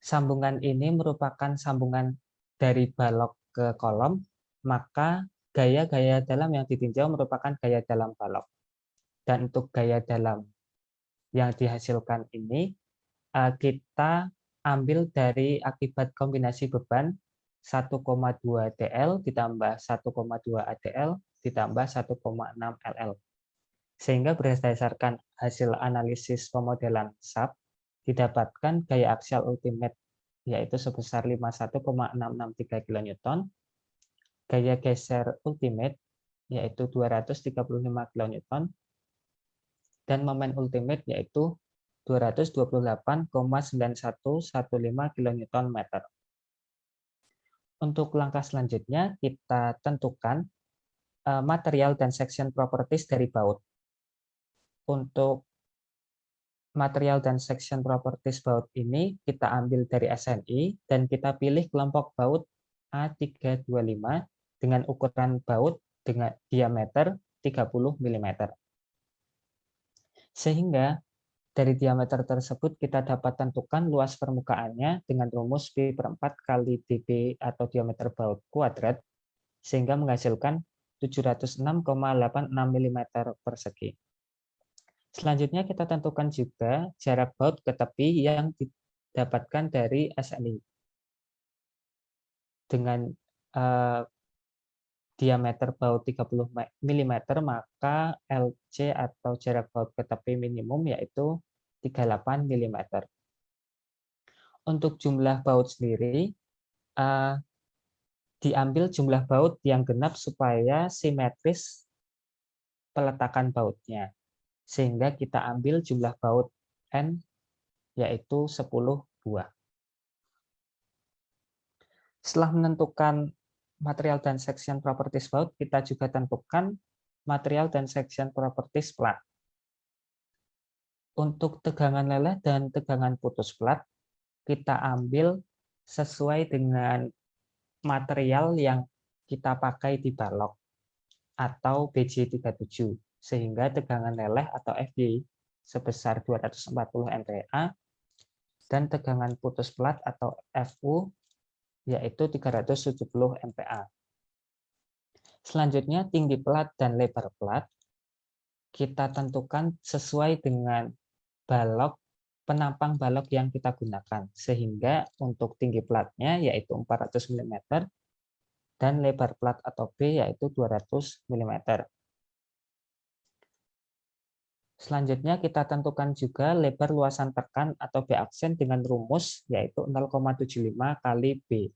S3: sambungan ini merupakan sambungan dari balok ke kolom, maka gaya-gaya dalam yang ditinjau merupakan gaya dalam balok. Dan untuk gaya dalam yang dihasilkan ini, kita ambil dari akibat kombinasi beban 1,2 TL ditambah 1,2 ADL ditambah 1,6 LL. Sehingga berdasarkan hasil analisis pemodelan SAP, didapatkan gaya aksial ultimate yaitu sebesar 51,663 kN, gaya geser ultimate yaitu 235 kN, dan momen ultimate yaitu 228,9115 kN/m. Untuk langkah selanjutnya, kita tentukan material dan section properties dari baut. Untuk material dan section properties baut ini kita ambil dari SNI dan kita pilih kelompok baut A325 dengan ukuran baut dengan diameter 30 mm. Sehingga Dari diameter tersebut kita dapat tentukan luas permukaannya dengan rumus Pi/4 kali dB atau diameter baut kuadrat, sehingga menghasilkan 706,86 mm persegi. Selanjutnya kita tentukan juga jarak baut ke tepi yang didapatkan dari SNI. Dengan diameter baut 30 mm, maka LC atau jarak baut ke tepi minimum yaitu 38 mm. Untuk jumlah baut sendiri, diambil jumlah baut yang genap supaya simetris peletakan bautnya. Sehingga kita ambil jumlah baut N yaitu 10 buah. Setelah menentukan material dan section properties baut, kita juga tentukan material dan section properties plat. Untuk tegangan leleh dan tegangan putus plat, kita ambil sesuai dengan material yang kita pakai di balok atau BJ37, sehingga tegangan leleh atau FY sebesar 240 MPa dan tegangan putus plat atau FU yaitu 370 MPa. Selanjutnya tinggi plat dan lebar plat kita tentukan sesuai dengan balok, penampang balok yang kita gunakan, sehingga untuk tinggi platnya yaitu 400 mm dan lebar plat atau B yaitu 200 mm. Selanjutnya kita tentukan juga lebar luasan tekan atau B aksen dengan rumus yaitu 0,75 kali B,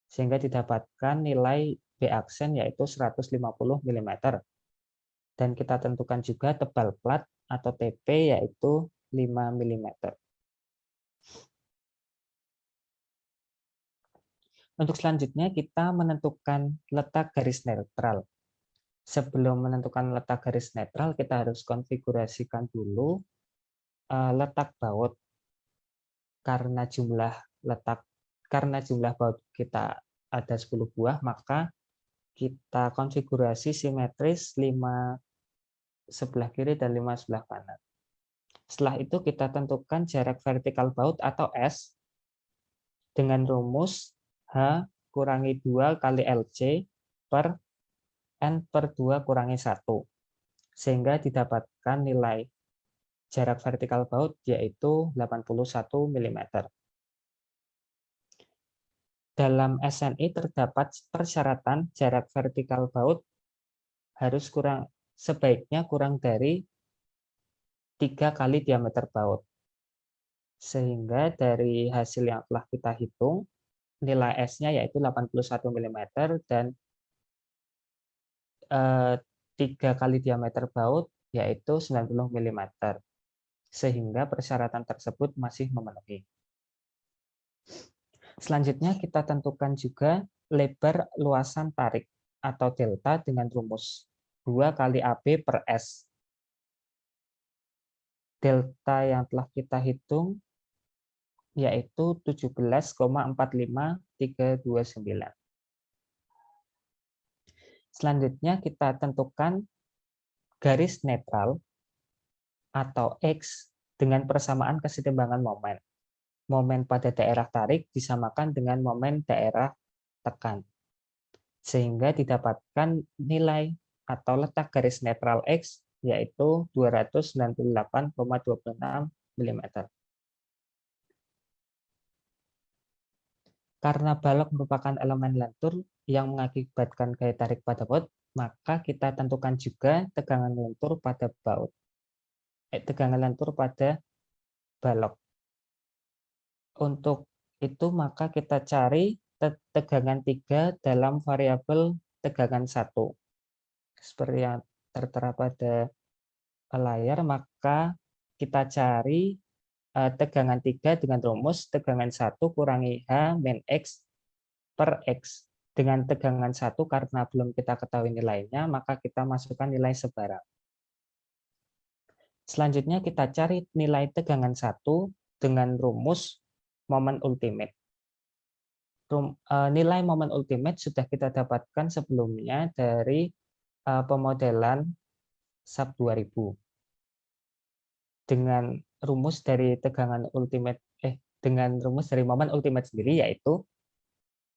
S3: sehingga didapatkan nilai B aksen yaitu 150 mm. Dan kita tentukan juga tebal plat atau TP yaitu 5 mm. Untuk selanjutnya kita menentukan letak garis netral. Sebelum menentukan letak garis netral, kita harus konfigurasikan dulu letak baut. Karena jumlah baut kita ada 10 buah, maka kita konfigurasi simetris 5 sebelah kiri dan 5 sebelah kanan. Setelah itu kita tentukan jarak vertikal baut atau S dengan rumus H kurangi 2 kali LC per N/2 kurangi 1, sehingga didapatkan nilai jarak vertikal baut yaitu 81 mm. Dalam SNI terdapat persyaratan jarak vertikal baut harus sebaiknya kurang dari 3 kali diameter baut. Sehingga dari hasil yang telah kita hitung, nilai S-nya yaitu 81 mm dan 3 kali diameter baut yaitu 90 mm. Sehingga persyaratan tersebut masih memenuhi. Selanjutnya kita tentukan juga lebar luasan tarik atau delta dengan rumus 2 kali AB per S. Delta yang telah kita hitung yaitu 17,45329. Selanjutnya kita tentukan garis netral atau X dengan persamaan kesetimbangan momen. Momen pada daerah tarik disamakan dengan momen daerah tekan. Sehingga didapatkan nilai atau letak garis netral X yaitu 298,26 mm. Karena balok merupakan elemen lentur yang mengakibatkan gaya tarik pada baut, maka kita tentukan juga tegangan lentur pada balok. Untuk itu maka kita cari tegangan 3 dalam variabel tegangan 1. Seperti yang tertera pada layar, maka kita cari tegangan 3 dengan rumus tegangan 1 kurangi H min X per X. Dengan tegangan 1 karena belum kita ketahui nilainya, maka kita masukkan nilai sebarang. Selanjutnya kita cari nilai tegangan 1 dengan rumus momen ultimate. Nilai momen ultimate sudah kita dapatkan sebelumnya dari pemodelan SAP 2000. dengan rumus dari tegangan ultimate dengan rumus dari momen ultimate sendiri, yaitu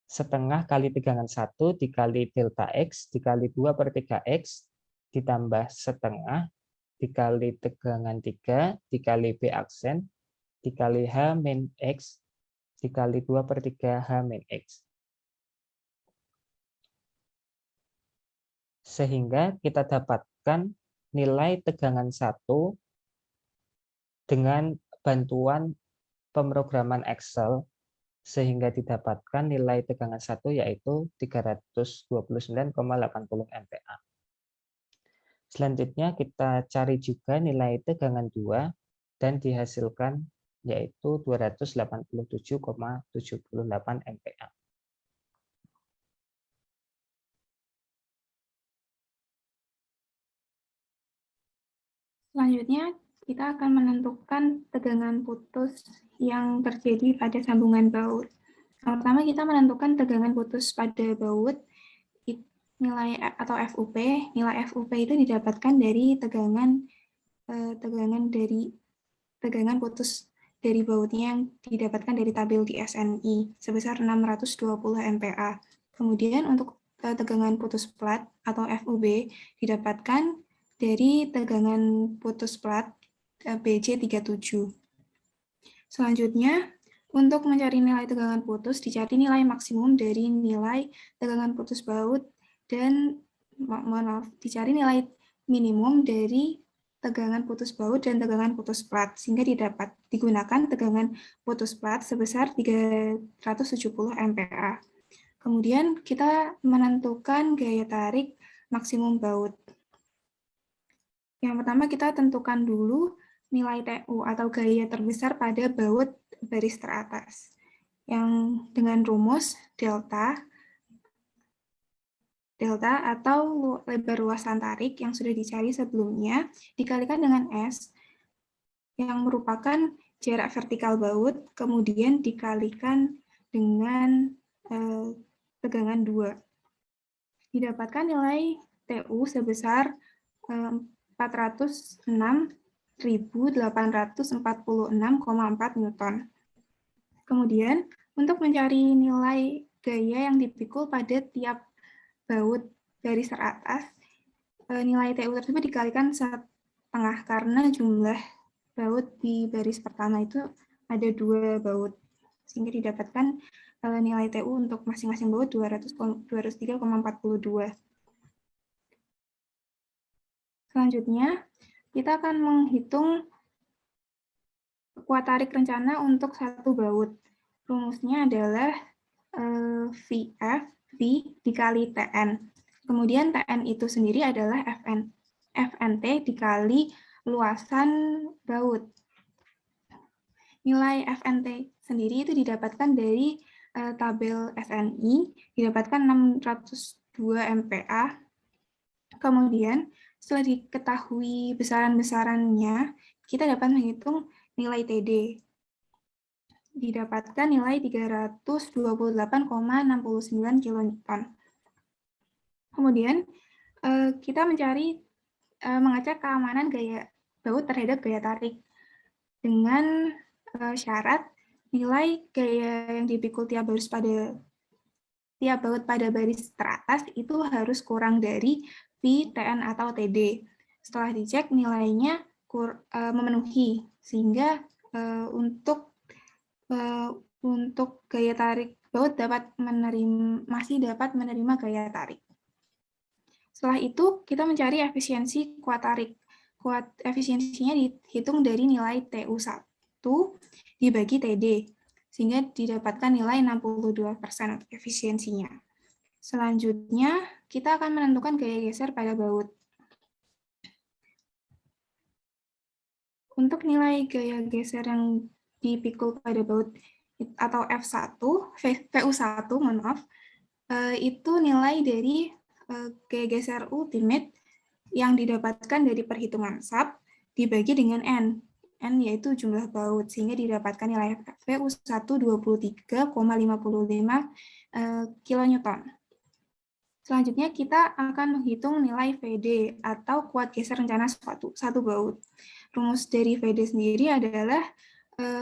S3: setengah kali tegangan 1 dikali delta X dikali 2/3X ditambah setengah dikali tegangan 3 dikali B aksen dikali H min X dikali 2/3 H min X. Sehingga kita dapatkan nilai tegangan 1 dengan bantuan pemrograman Excel, sehingga didapatkan nilai tegangan 1 yaitu 329,80 MPa. Selanjutnya kita cari juga nilai tegangan 2 dan dihasilkan yaitu 287,78 MPa.
S2: Selanjutnya, kita akan menentukan tegangan putus yang terjadi pada sambungan baut. Yang pertama, kita menentukan tegangan putus pada baut, nilai atau FUP. Nilai FUP itu didapatkan dari tegangan putus dari bautnya yang didapatkan dari tabel di SNI sebesar 620 MPa. Kemudian untuk tegangan putus plat atau FUB didapatkan dari tegangan putus plat BC37. Selanjutnya, untuk mencari nilai tegangan putus, dicari nilai maksimum dari nilai tegangan putus baut dan dicari nilai minimum dari tegangan putus baut dan tegangan putus plat, sehingga digunakan tegangan putus plat sebesar 370 MPa. Kemudian kita menentukan gaya tarik maksimum baut. Yang pertama kita tentukan dulu nilai TU atau gaya terbesar pada baut baris teratas, yang dengan rumus delta atau lebar luasan tarik yang sudah dicari sebelumnya dikalikan dengan S yang merupakan jarak vertikal baut, kemudian dikalikan dengan tegangan 2. Didapatkan nilai TU sebesar 406.846,4 Newton. Kemudian, untuk mencari nilai gaya yang dipikul pada tiap baut baris teratas, nilai TU tersebut dikalikan 1/2 karena jumlah baut di baris pertama itu ada 2 baut, sehingga didapatkan nilai TU untuk masing-masing baut 203,42. Selanjutnya, kita akan menghitung kuat tarik rencana untuk satu baut. Rumusnya adalah VF, V dikali TN. Kemudian TN itu sendiri adalah FNT dikali luasan baut. Nilai FNT sendiri itu didapatkan dari tabel SNI, didapatkan 602 MPa. Kemudian, setelah diketahui besaran-besarannya, kita dapat menghitung nilai TD. Didapatkan nilai 328,69 kN. Kemudian, kita mengecek keamanan gaya baut terhadap gaya tarik dengan syarat nilai gaya yang dipikul tiap baut pada baris teratas itu harus kurang dari V, TN, atau TD. Setelah dicek nilainya memenuhi, sehingga untuk gaya tarik baut masih dapat menerima gaya tarik. Setelah itu, kita mencari efisiensi kuat tarik. Efisiensinya dihitung dari nilai TU1 dibagi TD, sehingga didapatkan nilai 62% untuk efisiensinya. Selanjutnya, kita akan menentukan gaya geser pada baut. Untuk nilai gaya geser yang dipikul pada baut atau VU1, itu nilai dari gaya geser ultimate yang didapatkan dari perhitungan SAP dibagi dengan N yaitu jumlah baut, sehingga didapatkan nilai VU1 23,55 kN. Selanjutnya kita akan menghitung nilai VD atau kuat geser rencana satu baut. Rumus dari VD sendiri adalah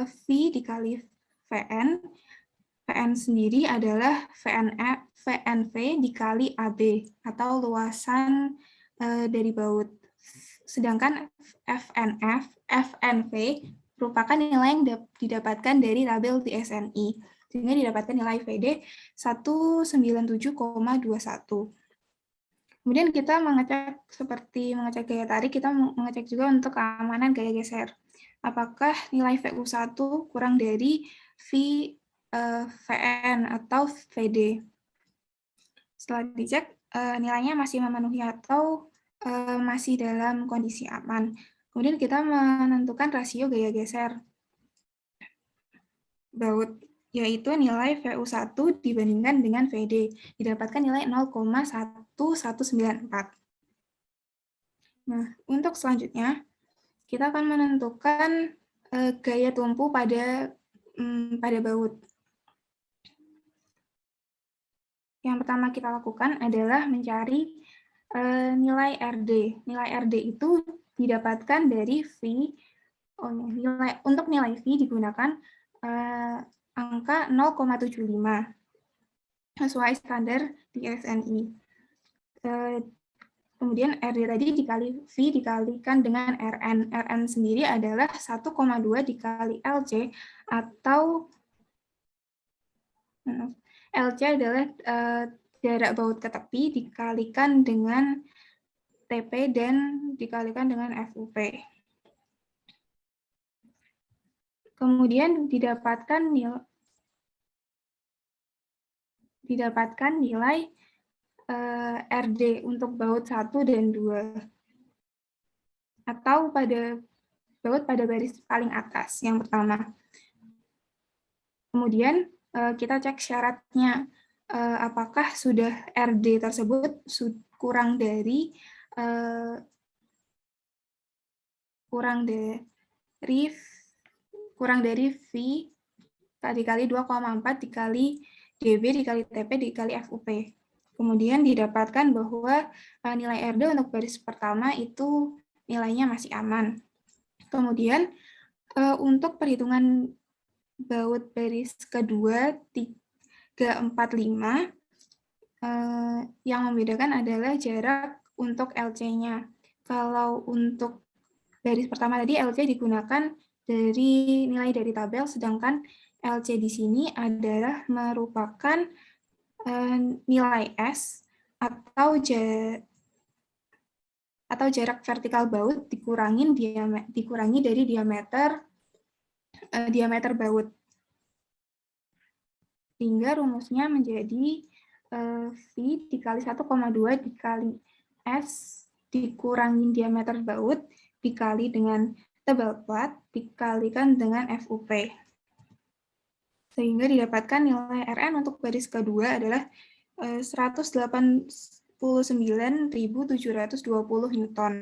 S2: V dikali Vn. Vn sendiri adalah VNV dikali AB atau luasan dari baut. Sedangkan FNV merupakan nilai yang didapatkan dari tabel di SNI. Sehingga didapatkan nilai VD 197,21. Kemudian kita mengecek seperti mengecek gaya tarik, kita mengecek juga untuk keamanan gaya geser. Apakah nilai VU1 kurang dari VN atau VD. Setelah dicek, nilainya masih memenuhi atau masih dalam kondisi aman. Kemudian kita menentukan rasio gaya geser baut, yaitu nilai VU1 dibandingkan dengan VD. Didapatkan nilai 0,1194. Nah, untuk selanjutnya, kita akan menentukan gaya tumpu pada baut. Yang pertama kita lakukan adalah mencari nilai RD. Nilai RD itu didapatkan dari V. Untuk nilai V digunakan angka 0,75 sesuai standar di SNI. Kemudian RD tadi dikali V dikalikan dengan RN. RN sendiri adalah 1,2 dikali LC atau LC adalah jarak baut ke tepi dikalikan dengan TP dan dikalikan dengan FUP. Kemudian didapatkan nilai RD untuk baut 1 dan 2. Atau pada baut pada baris paling atas, yang pertama. Kemudian kita cek syaratnya, apakah sudah RD tersebut kurang dari V dikali 2,4 dikali DB dikali TP dikali FUP. Kemudian didapatkan bahwa nilai RD untuk baris pertama itu nilainya masih aman. Kemudian untuk perhitungan baut baris kedua 345, yang membedakan adalah jarak untuk LC-nya. Kalau untuk baris pertama tadi LC digunakan dari nilai dari tabel, sedangkan LC di sini adalah merupakan nilai S atau jarak vertikal baut dikurangi dari diameter baut. Sehingga rumusnya menjadi V dikali 1,2 dikali S dikurangi diameter baut dikali dengan tebal plat dikalikan dengan FUP. Sehingga didapatkan nilai RN untuk baris kedua adalah 189.720 Newton.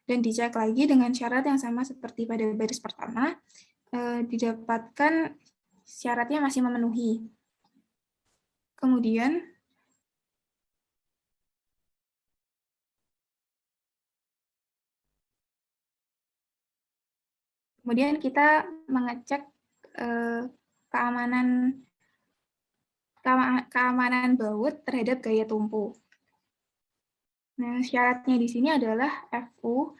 S2: Dan dicek lagi dengan syarat yang sama seperti pada baris pertama, didapatkan syaratnya masih memenuhi. Kemudian kita mengecek keamanan baut terhadap gaya tumpu. Nah, syaratnya di sini adalah FU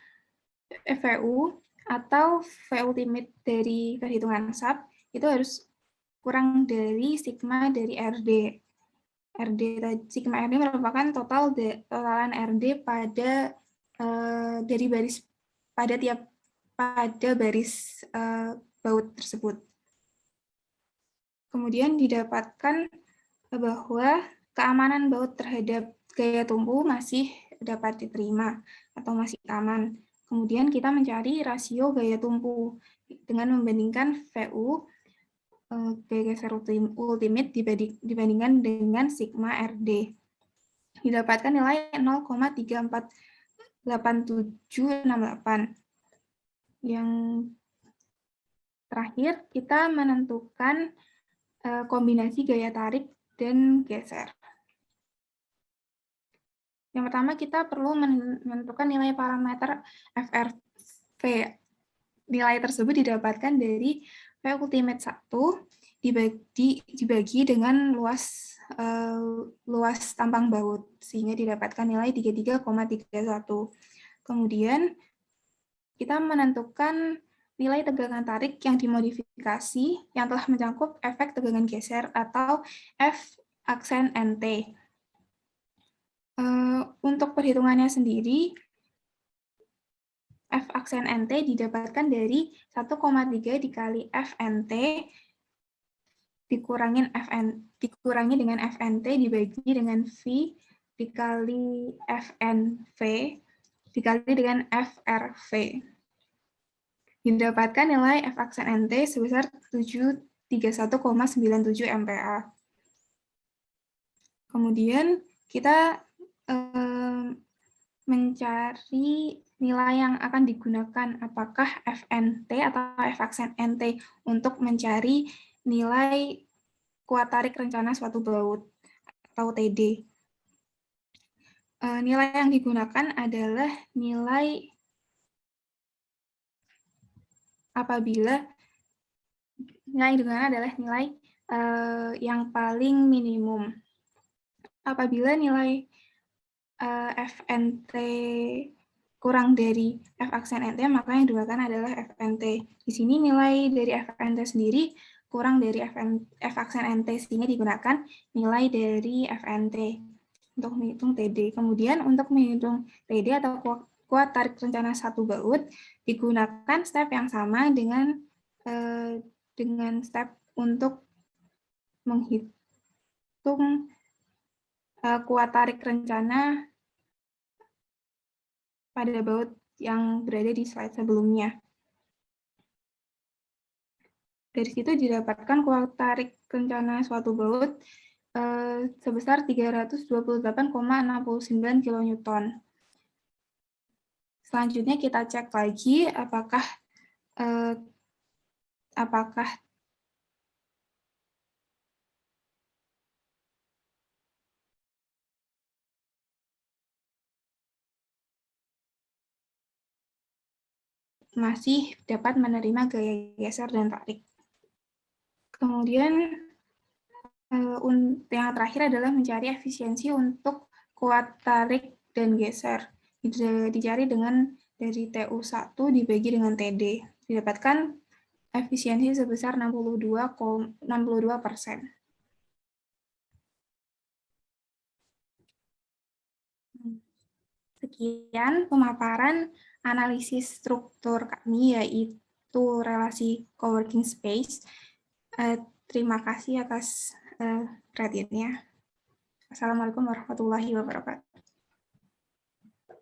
S2: atau V ultimate dari perhitungan SAP itu harus kurang dari sigma dari RD. Sigma RD merupakan totalan RD pada baris baut tersebut. Kemudian didapatkan bahwa keamanan baut terhadap gaya tumpu masih dapat diterima atau masih aman. Kemudian kita mencari rasio gaya tumpu dengan membandingkan VU gaya geser ultimate dibandingkan dengan sigma RD. Didapatkan nilai 0,34768. Yang terakhir, kita menentukan kombinasi gaya tarik dan geser. Yang pertama, kita perlu menentukan nilai parameter FRV. Nilai tersebut didapatkan dari V ultimate 1 dibagi dengan luas tampang baut, sehingga didapatkan nilai 33,31. Kemudian kita menentukan nilai tegangan tarik yang dimodifikasi yang telah mencakup efek tegangan geser atau F aksen NT. Untuk perhitungannya sendiri, F aksen NT didapatkan dari 1,3 dikali FNT dikurangi dengan FNT dibagi dengan V dikali FNV dikali dengan FRV. Didapatkan nilai F aksen NT sebesar 731,97 MPa. Kemudian kita mencari nilai yang akan digunakan, apakah FNT atau F aksen NT, untuk mencari nilai kuat tarik rencana suatu baut atau TD. Nilai yang digunakan adalah nilai yang paling minimum. Apabila nilai FNT kurang dari F aksen NT, maka yang digunakan adalah FNT. Di sini nilai dari FNT sendiri kurang dari F aksen NT, sehingga digunakan nilai dari FNT untuk menghitung TD. Kemudian untuk menghitung TD atau kuat tarik rencana satu baut, digunakan step yang sama dengan step untuk menghitung kuat tarik rencana pada baut yang berada di slide sebelumnya. Dari situ didapatkan kuat tarik rencana suatu baut sebesar 328,69 kN. Selanjutnya kita cek lagi apakah masih dapat menerima gaya geser dan tarik. Kemudian yang terakhir adalah mencari efisiensi untuk kuat tarik dan geser. Dicari dengan dari TU1 dibagi dengan TD. Didapatkan efisiensi sebesar 62%. Sekian pemaparan analisis struktur kami, yaitu relasi coworking space. Terima kasih atas perhatiannya. Assalamualaikum warahmatullahi wabarakatuh.